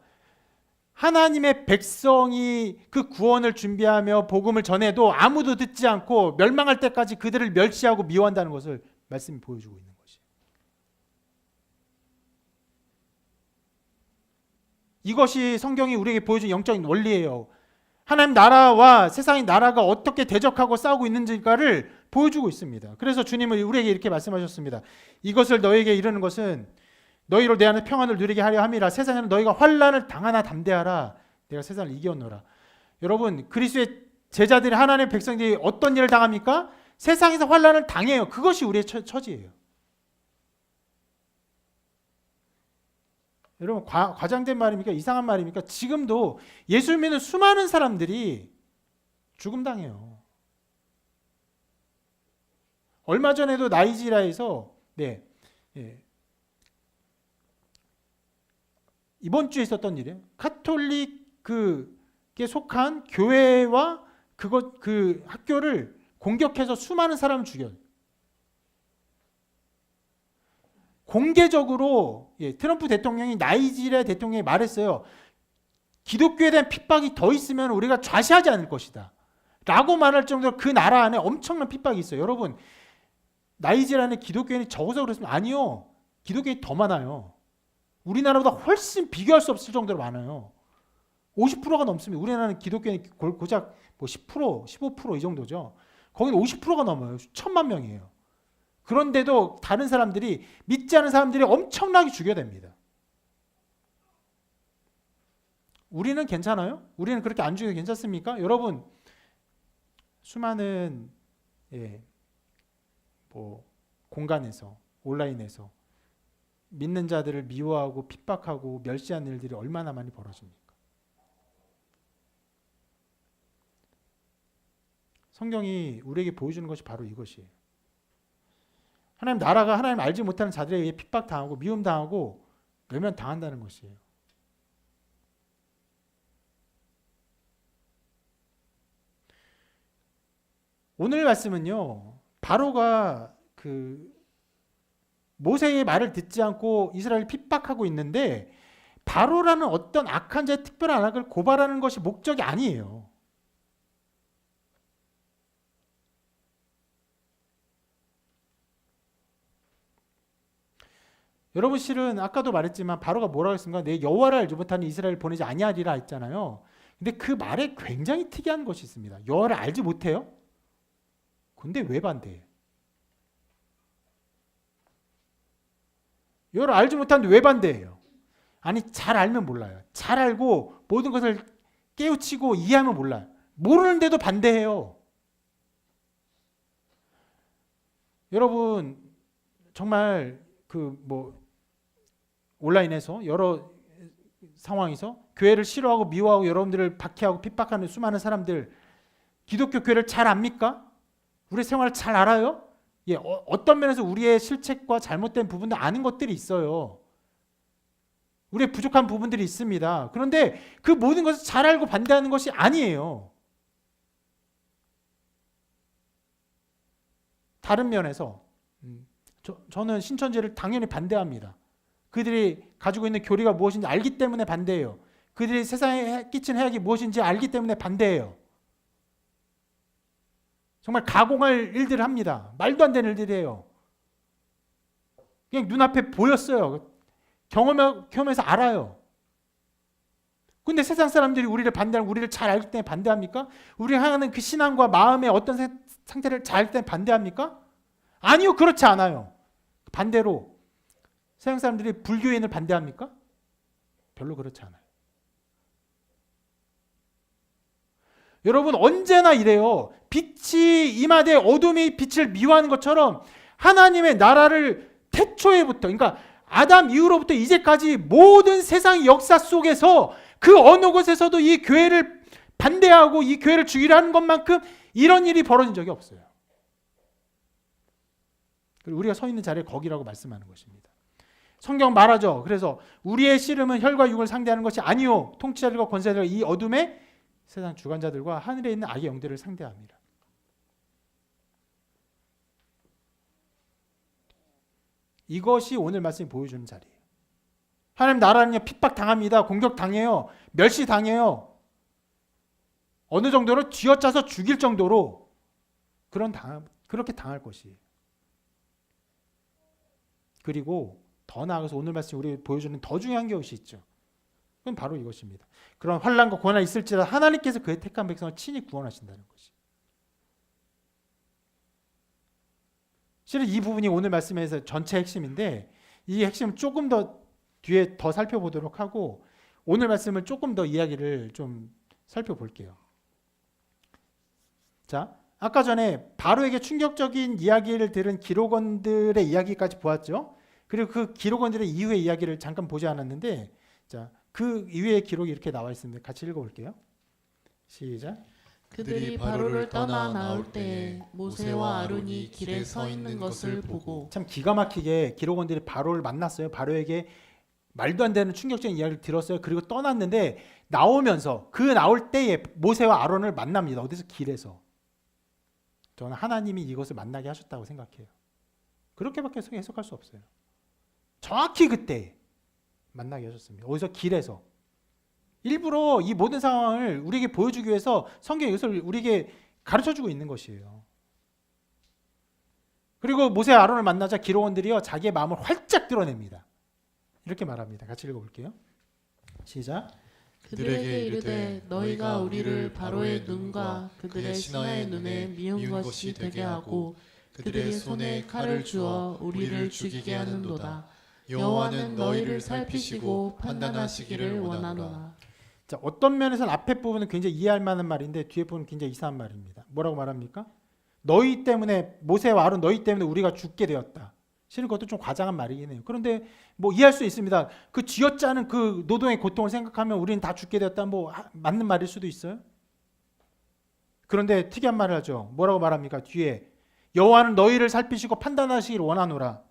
하나님의 백성이 그 구원을 준비하며 복음을 전해도 아무도 듣지 않고 멸망할 때까지 그들을 멸시하고 미워한다는 것을 말씀이 보여주고 있는 것이에요. 이것이 성경이 우리에게 보여준 영적인 원리예요. 하나님 나라와 세상의 나라가 어떻게 대적하고 싸우고 있는지를 보여주고 있습니다. 그래서 주님은 우리에게 이렇게 말씀하셨습니다. 이것을 너에게 이르는 것은 너희로 내 안에 평안을 누리게 하려 함이라. 세상에는 너희가 환난을 당하나 담대하라. 내가 세상을 이겨놓으라. 여러분 그리스도의 제자들이 하나님의 백성들이 어떤 일을 당합니까? 세상에서 환난을 당해요. 그것이 우리의 처지예요. 여러분 과장된 말입니까? 이상한 말입니까? 지금도 예수 믿는 수많은 사람들이 죽음 당해요. 얼마 전에도 나이지리아에서 이번 주에 있었던 일이에요. 카톨릭에 속한 교회와 그 학교를 공격해서 수많은 사람을 죽여요. 공개적으로 트럼프 대통령이 나이지리아 대통령이 말했어요. 기독교에 대한 핍박이 더 있으면 우리가 좌시하지 않을 것이다 라고 말할 정도로 그 나라 안에 엄청난 핍박이 있어요. 여러분 나이지리아는 기독교인이 적어서 그렇습니다. 아니요. 기독교인이 더 많아요. 우리나라보다 훨씬 비교할 수 없을 정도로 많아요. 50%가 넘습니다. 우리나라는 기독교인이 고작 10%, 15% 이 정도죠. 거기는 50%가 넘어요. 1,000만 명이에요. 그런데도 다른 사람들이 믿지 않은 사람들이 엄청나게 죽여댑니다. 우리는 괜찮아요? 우리는 그렇게 안 죽여도 괜찮습니까? 여러분 수많은 공간에서 온라인에서 믿는 자들을 미워하고 핍박하고 멸시하는 일들이 얼마나 많이 벌어집니까? 성경이 우리에게 보여주는 것이 바로 이것이에요. 하나님 나라가 하나님 알지 못하는 자들에 의해 핍박당하고 미움당하고 외면당한다는 것이에요. 오늘 말씀은요. 바로가 모세의 말을 듣지 않고 이스라엘을 핍박하고 있는데 바로라는 어떤 악한 자의 특별한 악을 고발하는 것이 목적이 아니에요. 여러분 실은 아까도 말했지만 바로가 뭐라고 했습니까? 내 여호와를 알지 못하는 이스라엘을 보내지 아니하리라 했잖아요. 근데 그 말에 굉장히 특이한 것이 있습니다. 여호와를 알지 못해요? 근데 왜 반대해요? 여호와를 알지 못하는데 왜 반대해요? 아니 잘 알면 몰라요. 잘 알고 모든 것을 깨우치고 이해하면 몰라요. 모르는데도 반대해요. 여러분 정말 온라인에서 여러 상황에서 교회를 싫어하고 미워하고 여러분들을 박해하고 핍박하는 수많은 사람들 기독교 교회를 잘 압니까? 우리 생활을 잘 알아요? 어떤 면에서 우리의 실책과 잘못된 부분들 아는 것들이 있어요. 우리의 부족한 부분들이 있습니다. 그런데 그 모든 것을 잘 알고 반대하는 것이 아니에요. 다른 면에서 저는 신천지를 당연히 반대합니다. 그들이 가지고 있는 교리가 무엇인지 알기 때문에 반대해요. 그들이 세상에 끼친 해악이 무엇인지 알기 때문에 반대해요. 정말 가공할 일들을 합니다. 말도 안 되는 일들이에요. 그냥 눈앞에 보였어요. 경험해서 알아요. 근데 세상 사람들이 우리를 반대하고 우리를 잘 알기 때문에 반대합니까? 우리가 하는 그 신앙과 마음의 어떤 상태를 잘 알기 때문에 반대합니까? 아니요, 그렇지 않아요. 반대로 세상 사람들이 불교인을 반대합니까? 별로 그렇지 않아요. 여러분 언제나 이래요. 빛이 임하되 어둠이 빛을 미워하는 것처럼 하나님의 나라를 태초에부터 그러니까 아담 이후로부터 이제까지 모든 세상의 역사 속에서 그 어느 곳에서도 이 교회를 반대하고 이 교회를 죽이려 하는 것만큼 이런 일이 벌어진 적이 없어요. 그리고 우리가 서 있는 자리에 거기라고 말씀하는 것입니다. 성경 말하죠. 그래서 우리의 씨름은 혈과 육을 상대하는 것이 아니요 통치자들과 권세자들과 이 어둠의 세상 주관자들과 하늘에 있는 악의 영들을 상대합니다. 이것이 오늘 말씀이 보여주는 자리예요. 하나님 나라는요 핍박당합니다. 공격당해요. 멸시당해요. 어느 정도로 쥐어짜서 죽일 정도로 그렇게 당할 것이에요. 그리고 더 나아가서 오늘 말씀 우리 보여주는 더 중요한 것이 있죠. 그건 바로 이것입니다. 그런 환난과 고난이 있을지라도 하나님께서 그의 택한 백성을 친히 구원하신다는 것이. 실은 이 부분이 오늘 말씀에서 전체 핵심인데 이 핵심을 조금 더 뒤에 더 살펴보도록 하고 오늘 말씀을 조금 더 이야기를 좀 살펴볼게요. 자, 아까 전에 바로에게 충격적인 이야기를 들은 기록원들의 이야기까지 보았죠. 그리고 그 기록원들의 이후의 이야기를 잠깐 보지 않았는데 자, 그 이후의 기록이 이렇게 나와 있습니다. 같이 읽어볼게요. 시작. 그들이 바로를 떠나 나올 때에 모세와 아론이 길에 서 있는 것을 보고 참 기가 막히게 기록원들이 바로를 만났어요. 바로에게 말도 안 되는 충격적인 이야기를 들었어요. 그리고 떠났는데 나오면서 그 나올 때에 모세와 아론을 만납니다. 어디서? 길에서. 저는 하나님이 이것을 만나게 하셨다고 생각해요. 그렇게밖에 해석할 수 없어요. 정확히 그때 만나게 하셨습니다. 어디서? 길에서. 일부러 이 모든 상황을 우리에게 보여주기 위해서 성경이 이것을 우리에게 가르쳐주고 있는 것이에요. 그리고 모세와 아론을 만나자 기록원들이요 자기의 마음을 활짝 드러냅니다. 이렇게 말합니다. 같이 읽어볼게요. 시작. 그들에게 이르되 너희가 우리를 바로의 눈과 그들의 신하의 눈에 미운 것이 되게 하고 그들의 손에 칼을 주어 우리를 죽이게 하는도다. 여호와는 너희를 살피시고 판단하시기를 원하노라. 자, 어떤 면에서는 앞에 부분은 굉장히 이해할 만한 말인데 뒤에 부분은 굉장히 이상한 말입니다. 뭐라고 말합니까? 너희 때문에 모세와 아론 너희 때문에 우리가 죽게 되었다. 실은 그것도 좀 과장한 말이긴 해요. 그런데 뭐 이해할 수 있습니다. 그 쥐어짜는 그 노동의 고통을 생각하면 우리는 다 죽게 되었다. 뭐 맞는 말일 수도 있어요. 그런데 특이한 말을 하죠. 뭐라고 말합니까? 뒤에 여호와는 너희를 살피시고 판단하시기를 원하노라.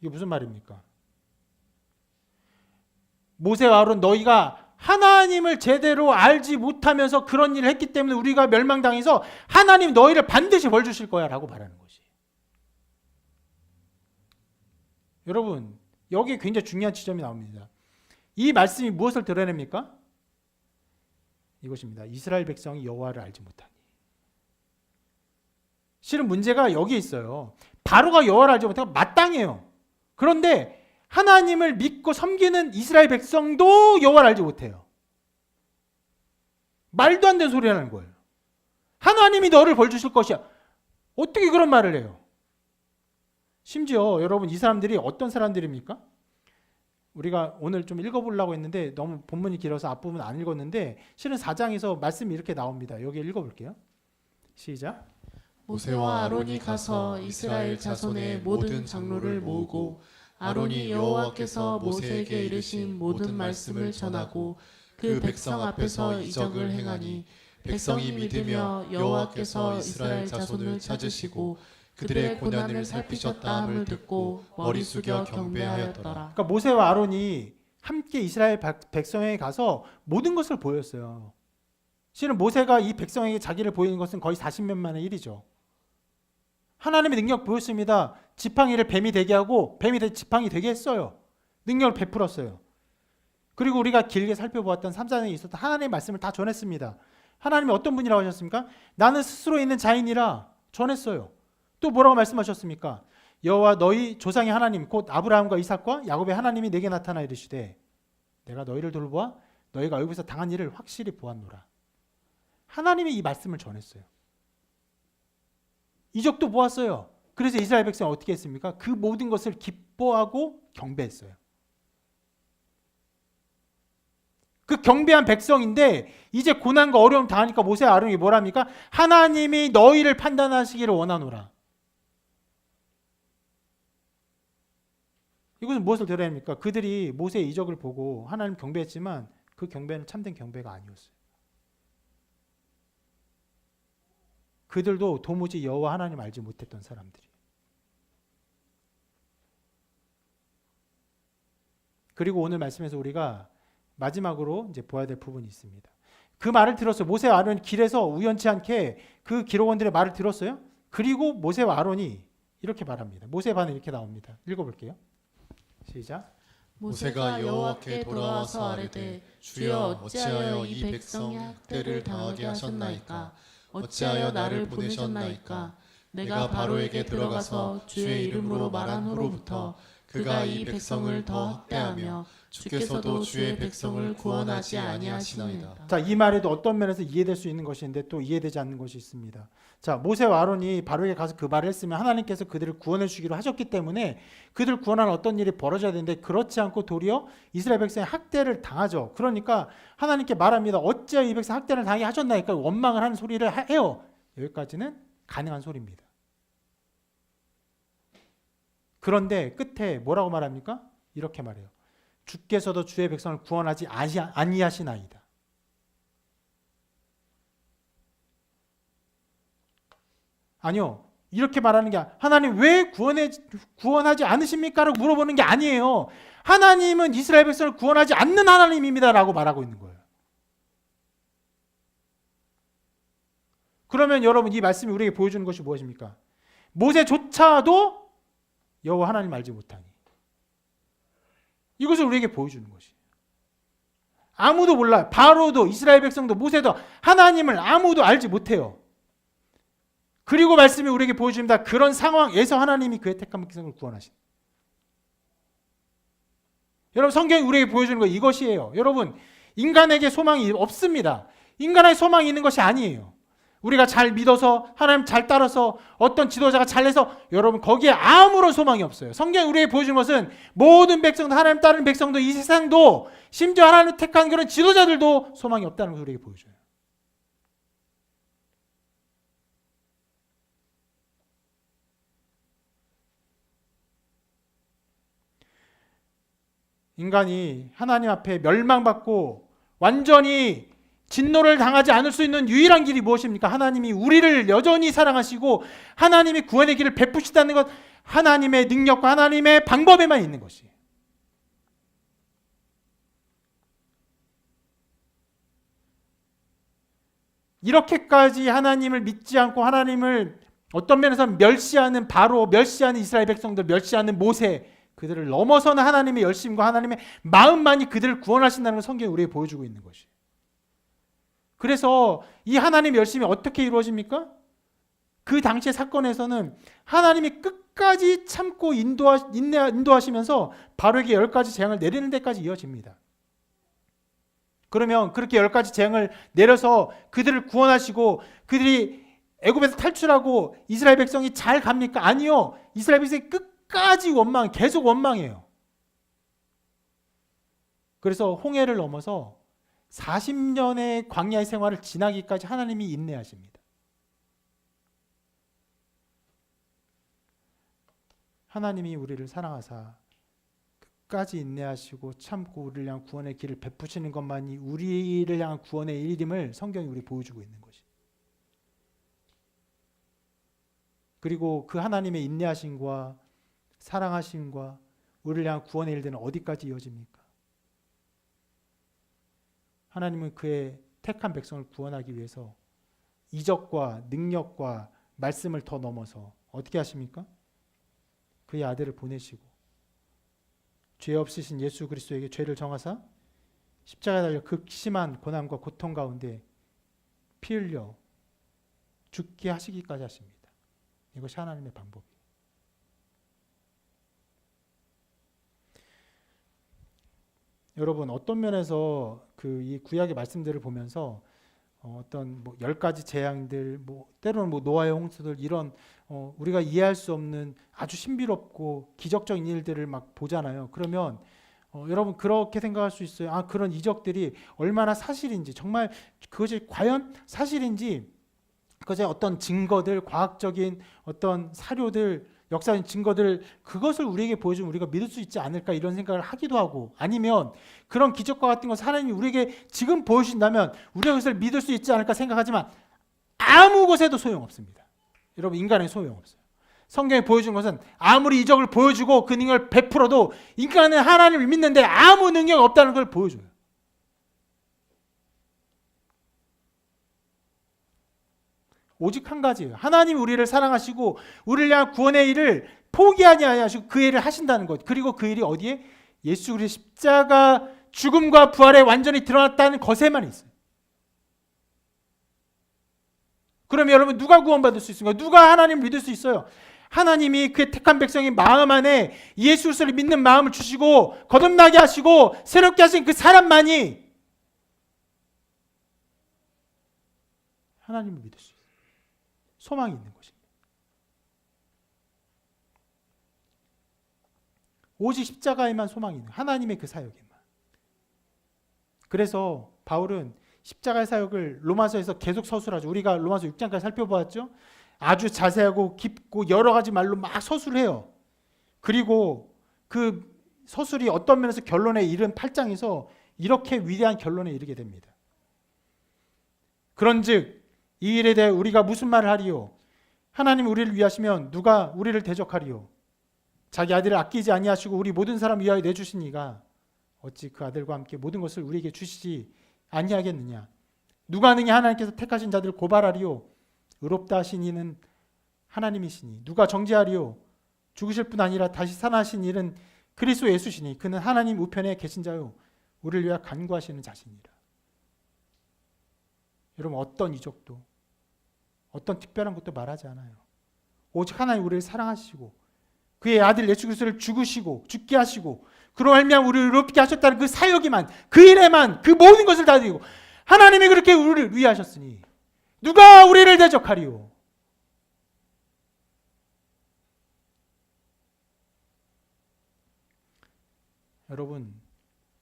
이게 무슨 말입니까? 모세와 아론 너희가 하나님을 제대로 알지 못하면서 그런 일을 했기 때문에 우리가 멸망당해서 하나님 너희를 반드시 벌 주실 거야 라고 말하는 것이. 여러분 여기에 굉장히 중요한 지점이 나옵니다. 이 말씀이 무엇을 드러냅니까? 이것입니다. 이스라엘 백성이 여호와를 알지 못하니. 실은 문제가 여기에 있어요. 바로가 여호와를 알지 못하고 마땅해요. 그런데 하나님을 믿고 섬기는 이스라엘 백성도 여호와를 알지 못해요. 말도 안 되는 소리 하는 거예요. 하나님이 너를 벌 주실 것이야. 어떻게 그런 말을 해요? 심지어 여러분 이 사람들이 어떤 사람들입니까? 우리가 오늘 좀 읽어보려고 했는데 너무 본문이 길어서 앞부분 안 읽었는데 실은 4장에서 말씀이 이렇게 나옵니다. 여기 읽어볼게요. 시작. 모세와 아론이 가서 이스라엘 자손의 모든 장로를 모으고 아론이 여호와께서 모세에게 이르신 모든 말씀을 전하고 그 백성 앞에서 이적을 행하니 백성이 믿으며 여호와께서 이스라엘 자손을 찾으시고 그들의 고난을 살피셨다 함을 듣고 머리 숙여 경배하였더라. 그러니까 모세와 아론이 함께 이스라엘 백성에게 가서 모든 것을 보였어요. 실은 모세가 이 백성에게 자기를 보이는 것은 거의 40년 만의 일이죠. 하나님의 능력 보였습니다. 지팡이를 뱀이 되게 하고 뱀이 지팡이 되게 했어요. 능력을 베풀었어요. 그리고 우리가 길게 살펴보았던 3, 4년에 있었던 하나님의 말씀을 다 전했습니다. 하나님이 어떤 분이라고 하셨습니까? 나는 스스로 있는 자인이라 전했어요. 또 뭐라고 말씀하셨습니까? 여호와 너희 조상의 하나님 곧 아브라함과 이삭과 야곱의 하나님이 내게 나타나 이르시되 내가 너희를 돌보아 너희가 여기서 당한 일을 확실히 보았노라. 하나님이 이 말씀을 전했어요. 이적도 보았어요. 그래서 이스라엘 백성은 어떻게 했습니까? 그 모든 것을 기뻐하고 경배했어요. 그 경배한 백성인데 이제 고난과 어려움 당하니까 모세와 아론이 뭐랍니까? 하나님이 너희를 판단하시기를 원하노라. 이것은 무엇을 드러냅니까? 그들이 모세의 이적을 보고 하나님 경배했지만 그 경배는 참된 경배가 아니었어요. 그들도 도무지 여호와 하나님 알지 못했던 사람들이. 그리고 오늘 말씀에서 우리가 마지막으로 이제 보아야 될 부분이 있습니다. 그 말을 들었어요. 모세와 아론이 길에서 우연치 않게 그 기록원들의 말을 들었어요. 그리고 모세와 아론이 이렇게 말합니다. 모세의 반응이 이렇게 나옵니다. 읽어볼게요. 시작. 모세가 여호와께 돌아와서 아뢰되 주여 어찌하여 이 백성이 학대를 당하게 하셨나이까? 어찌하여 나를 보내셨나이까? 내가 바로에게 들어가서 주의 이름으로 말한 후로부터 그가 이 백성을 더 학대하며 주께서도 주의 백성을 구원하지 아니하시나이다. 자, 이 말에도 어떤 면에서 이해될 수 있는 것인데 또 이해되지 않는 것이 있습니다. 자, 모세와 아론이 바로에게 가서 그 말을 했으면 하나님께서 그들을 구원해 주기로 하셨기 때문에 그들 구원하는 어떤 일이 벌어져야 되는데 그렇지 않고 도리어 이스라엘 백성의 학대를 당하죠. 그러니까 하나님께 말합니다. 어찌하여 이 백성 학대를 당하게 하셨나이까? 원망을 하는 소리를 해요. 여기까지는 가능한 소리입니다. 그런데 끝에 뭐라고 말합니까? 이렇게 말해요. 주께서도 주의 백성을 구원하지 아니하시나이다. 아니요. 이렇게 말하는 게 하나님 왜 구원하지 않으십니까? 라고 물어보는 게 아니에요. 하나님은 이스라엘 백성을 구원하지 않는 하나님입니다. 라고 말하고 있는 거예요. 그러면 여러분 이 말씀이 우리에게 보여주는 것이 무엇입니까? 모세조차도 여호와 하나님 알지 못하니. 이것을 우리에게 보여주는 것이에요. 아무도 몰라요. 바로도 이스라엘 백성도 모세도 하나님을 아무도 알지 못해요. 그리고 말씀이 우리에게 보여줍니다. 그런 상황에서 하나님이 그의 택한 백성을 구원하신. 여러분 성경이 우리에게 보여주는 거 이것이에요. 여러분 인간에게 소망이 없습니다. 인간의 소망이 있는 것이 아니에요. 우리가 잘 믿어서 하나님 잘 따라서 어떤 지도자가 잘해서 여러분 거기에 아무런 소망이 없어요. 성경이 우리에게 보여주는 것은 모든 백성도 하나님 따르는 백성도 이 세상도 심지어 하나님 택한 그런 지도자들도 소망이 없다는 것을 우리에게 보여줘요. 인간이 하나님 앞에 멸망받고 완전히 진노를 당하지 않을 수 있는 유일한 길이 무엇입니까? 하나님이 우리를 여전히 사랑하시고 하나님이 구원의 길을 베푸시다는 것, 하나님의 능력과 하나님의 방법에만 있는 것이에요. 이렇게까지 하나님을 믿지 않고 하나님을 어떤 면에서 멸시하는 바로 멸시하는 이스라엘 백성들, 멸시하는 모세, 그들을 넘어서는 하나님의 열심과 하나님의 마음만이 그들을 구원하신다는 걸 성경이 우리에게 보여주고 있는 것이에요. 그래서 이 하나님의 열심이 어떻게 이루어집니까? 그 당시의 사건에서는 하나님이 끝까지 참고 인도하시면서 바로에게 10가지 재앙을 내리는 데까지 이어집니다. 그러면 그렇게 10가지 재앙을 내려서 그들을 구원하시고 그들이 애굽에서 탈출하고 이스라엘 백성이 잘 갑니까? 아니요. 이스라엘 백성이 끝까지 계속 원망해요. 그래서 홍해를 넘어서 40년의 광야의 생활을 지나기까지 하나님이 인내하십니다. 하나님이 우리를 사랑하사 끝까지 인내하시고 참고 우리를 향한 구원의 길을 베푸시는 것만이 우리를 향한 구원의 일임을 성경이 우리 보여주고 있는 것이. 그리고 그 하나님의 인내하심과 사랑하심과 우리를 향한 구원의 일들은 어디까지 이어집니까? 하나님은 그의 택한 백성을 구원하기 위해서 이적과 능력과 말씀을 더 넘어서 어떻게 하십니까? 그의 아들을 보내시고 죄 없으신 예수 그리스도에게 죄를 정하사 십자가에 달려 극심한 고난과 고통 가운데 피 흘려 죽게 하시기까지 하십니다. 이것이 하나님의 방법이에요. 여러분 어떤 면에서 이 구약의 말씀들을 보면서 어떤 10가지 재앙들, 때로는 노아의 홍수들 이런 우리가 이해할 수 없는 아주 신비롭고 기적적인 일들을 막 보잖아요. 그러면 여러분 그렇게 생각할 수 있어요. 그런 이적들이 얼마나 사실인지, 정말 그것이 과연 사실인지, 그것의 어떤 증거들, 과학적인 어떤 사료들, 역사적인 증거들, 그것을 우리에게 보여주면 우리가 믿을 수 있지 않을까 이런 생각을 하기도 하고, 아니면 그런 기적과 같은 것을 하나님이 우리에게 지금 보여주신다면 우리가 그것을 믿을 수 있지 않을까 생각하지만 아무 것에도 소용없습니다. 여러분, 인간의 소용없어요. 성경이 보여준 것은 아무리 이적을 보여주고 그 능력을 베풀어도 인간은 하나님을 믿는데 아무 능력이 없다는 걸 보여줘요. 오직 한 가지예요. 하나님이 우리를 사랑하시고 우리를 위한 구원의 일을 포기하지 아니하시고 그 일을 하신다는 것. 그리고 그 일이 어디에? 예수 그리스도의 십자가 죽음과 부활에 완전히 드러났다는 것에만 있어요. 그럼 여러분, 누가 구원받을 수 있습니까? 누가 하나님을 믿을 수 있어요? 하나님이 그의 택한 백성의 마음 안에 예수 그리스도를 믿는 마음을 주시고 거듭나게 하시고 새롭게 하신 그 사람만이 하나님을 믿을 수 있어요. 소망이 있는 것입니다. 오직 십자가에만 소망이 있는, 하나님의 그 사역에만. 그래서 바울은 십자가의 사역을 로마서에서 계속 서술하죠. 우리가 로마서 6장까지 살펴보았죠. 아주 자세하고 깊고 여러 가지 말로 막 서술을 해요. 그리고 그 서술이 어떤 면에서 결론에 이른 8장에서 이렇게 위대한 결론에 이르게 됩니다. 그런즉 이 일에 대해 우리가 무슨 말을 하리요? 하나님 우리를 위하시면 누가 우리를 대적하리요? 자기 아들을 아끼지 아니하시고 우리 모든 사람 위하여 내주신 이가 어찌 그 아들과 함께 모든 것을 우리에게 주시지 아니하겠느냐? 누가 능히 하나님께서 택하신 자들을 고발하리요? 의롭다 하신 이는 하나님이시니 누가 정죄하리요? 죽으실 뿐 아니라 다시 살아나신 이는 그리스도 예수시니 그는 하나님 우편에 계신 자요 우리를 위하여 간구하시는 자신이라. 여러분, 어떤 이적도 어떤 특별한 것도 말하지 않아요. 오직 하나님 우리를 사랑하시고 그의 아들 예수 그리스도를 죽으시고 죽게 하시고 그로 말미암아 우리를 의롭게 하셨다는 그 사역에만, 그 일에만 그 모든 것을 다 드리고 하나님이 그렇게 우리를 위하셨으니 누가 우리를 대적하리요? 여러분,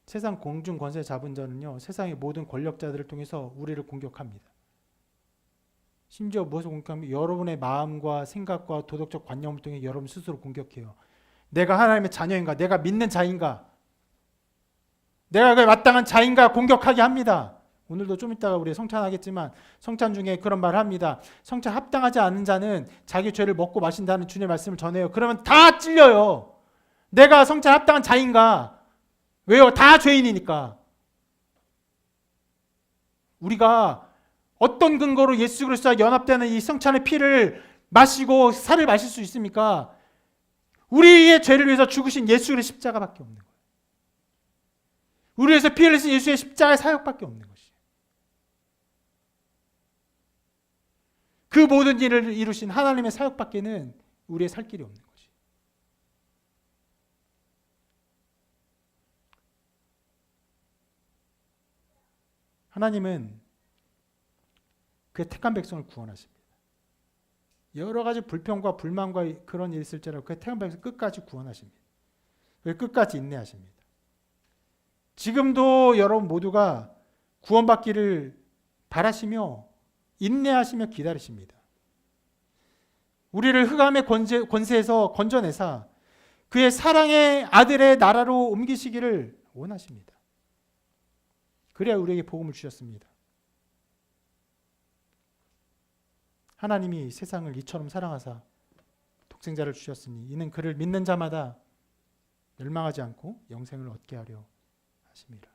세상 공중 권세 잡은 자는요, 세상의 모든 권력자들을 통해서 우리를 공격합니다. 심지어 무엇을 공격하면 여러분의 마음과 생각과 도덕적 관념을 통해 여러분 스스로 공격해요. 내가 하나님의 자녀인가? 내가 믿는 자인가? 내가 그 마땅한 자인가? 공격하게 합니다. 오늘도 좀 이따가 우리 성찬하겠지만 성찬 중에 그런 말을 합니다. 성찬 합당하지 않은 자는 자기 죄를 먹고 마신다는 주님의 말씀을 전해요. 그러면 다 찔려요. 내가 성찬 합당한 자인가? 왜요? 다 죄인이니까. 우리가 어떤 근거로 예수 그리스도와 연합되는 이 성찬의 피를 마시고 살을 마실 수 있습니까? 우리의 죄를 위해서 죽으신 예수 그리스도의 십자가밖에 없는 거예요. 우리 위해서 피 흘리신 예수의 십자가의 사역밖에 없는 것이에요. 그 모든 일을 이루신 하나님의 사역밖에는 우리의 살 길이 없는 것이에요. 하나님은 그의 택한 백성을 구원하십니다. 여러 가지 불평과 불만과 그런 일이 있을지라도 그의 택한 백성을 끝까지 구원하십니다. 끝까지 인내하십니다. 지금도 여러분 모두가 구원받기를 바라시며 인내하시며 기다리십니다. 우리를 흑암의 권세에서 건져내사 그의 사랑의 아들의 나라로 옮기시기를 원하십니다. 그래야 우리에게 복음을 주셨습니다. 하나님이 세상을 이처럼 사랑하사 독생자를 주셨으니 이는 그를 믿는 자마다 멸망하지 않고 영생을 얻게 하려 하심이라.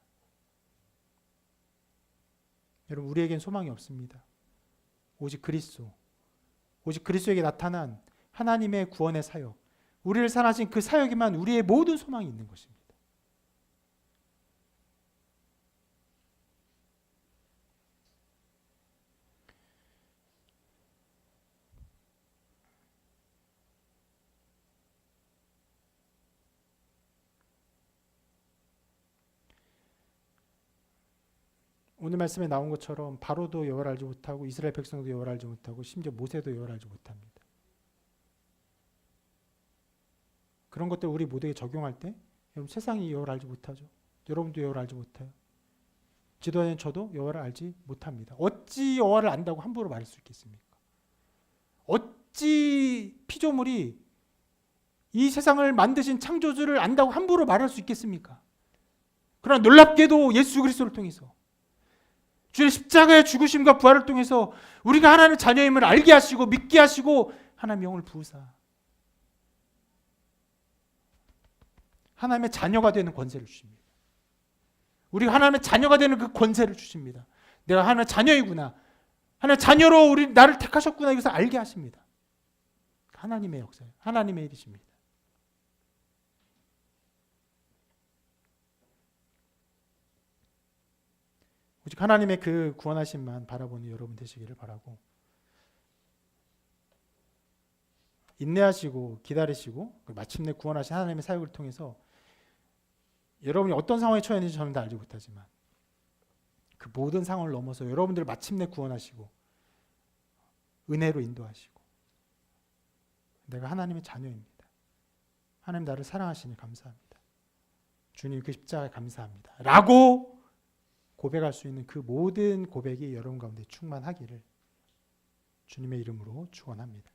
여러분, 우리에겐 소망이 없습니다. 오직 그리스도, 오직 그리스도에게 나타난 하나님의 구원의 사역, 우리를 사랑하신 그 사역에만 우리의 모든 소망이 있는 것입니다. 오늘 말씀에 나온 것처럼 바로도 여호와를 알지 못하고 이스라엘 백성도 여호와를 알지 못하고 심지어 모세도 여호와를 알지 못합니다. 그런 것들 우리 모두에게 적용할 때 여러분, 세상이 여호와를 알지 못하죠. 여러분도 여호와를 알지 못해요. 지도자는 저도 여호와를 알지 못합니다. 어찌 여호와를 안다고 함부로 말할 수 있겠습니까? 어찌 피조물이 이 세상을 만드신 창조주를 안다고 함부로 말할 수 있겠습니까? 그러나 놀랍게도 예수 그리스도를 통해서 주의 십자가의 죽으심과 부활을 통해서 우리가 하나님의 자녀임을 알게 하시고 믿게 하시고 하나님의 영을 부으사 하나님의 자녀가 되는 권세를 주십니다. 우리가 하나님의 자녀가 되는 그 권세를 주십니다. 내가 하나님의 자녀이구나. 하나님의 자녀로 우리 나를 택하셨구나. 이것을 알게 하십니다. 하나님의 역사예요. 하나님의 일이십니다. 오직 하나님의 그 구원하심만 바라보는 여러분 되시기를 바라고 인내하시고 기다리시고 마침내 구원하신 하나님의 사역을 통해서 여러분이 어떤 상황에 처해 있는지 저는 다 알지 못하지만 그 모든 상황을 넘어서 여러분들을 마침내 구원하시고 은혜로 인도하시고 내가 하나님의 자녀입니다. 하나님 나를 사랑하시니 감사합니다. 주님 그 십자가에 감사합니다. 라고 고백할 수 있는 그 모든 고백이 여러분 가운데 충만하기를 주님의 이름으로 축원합니다.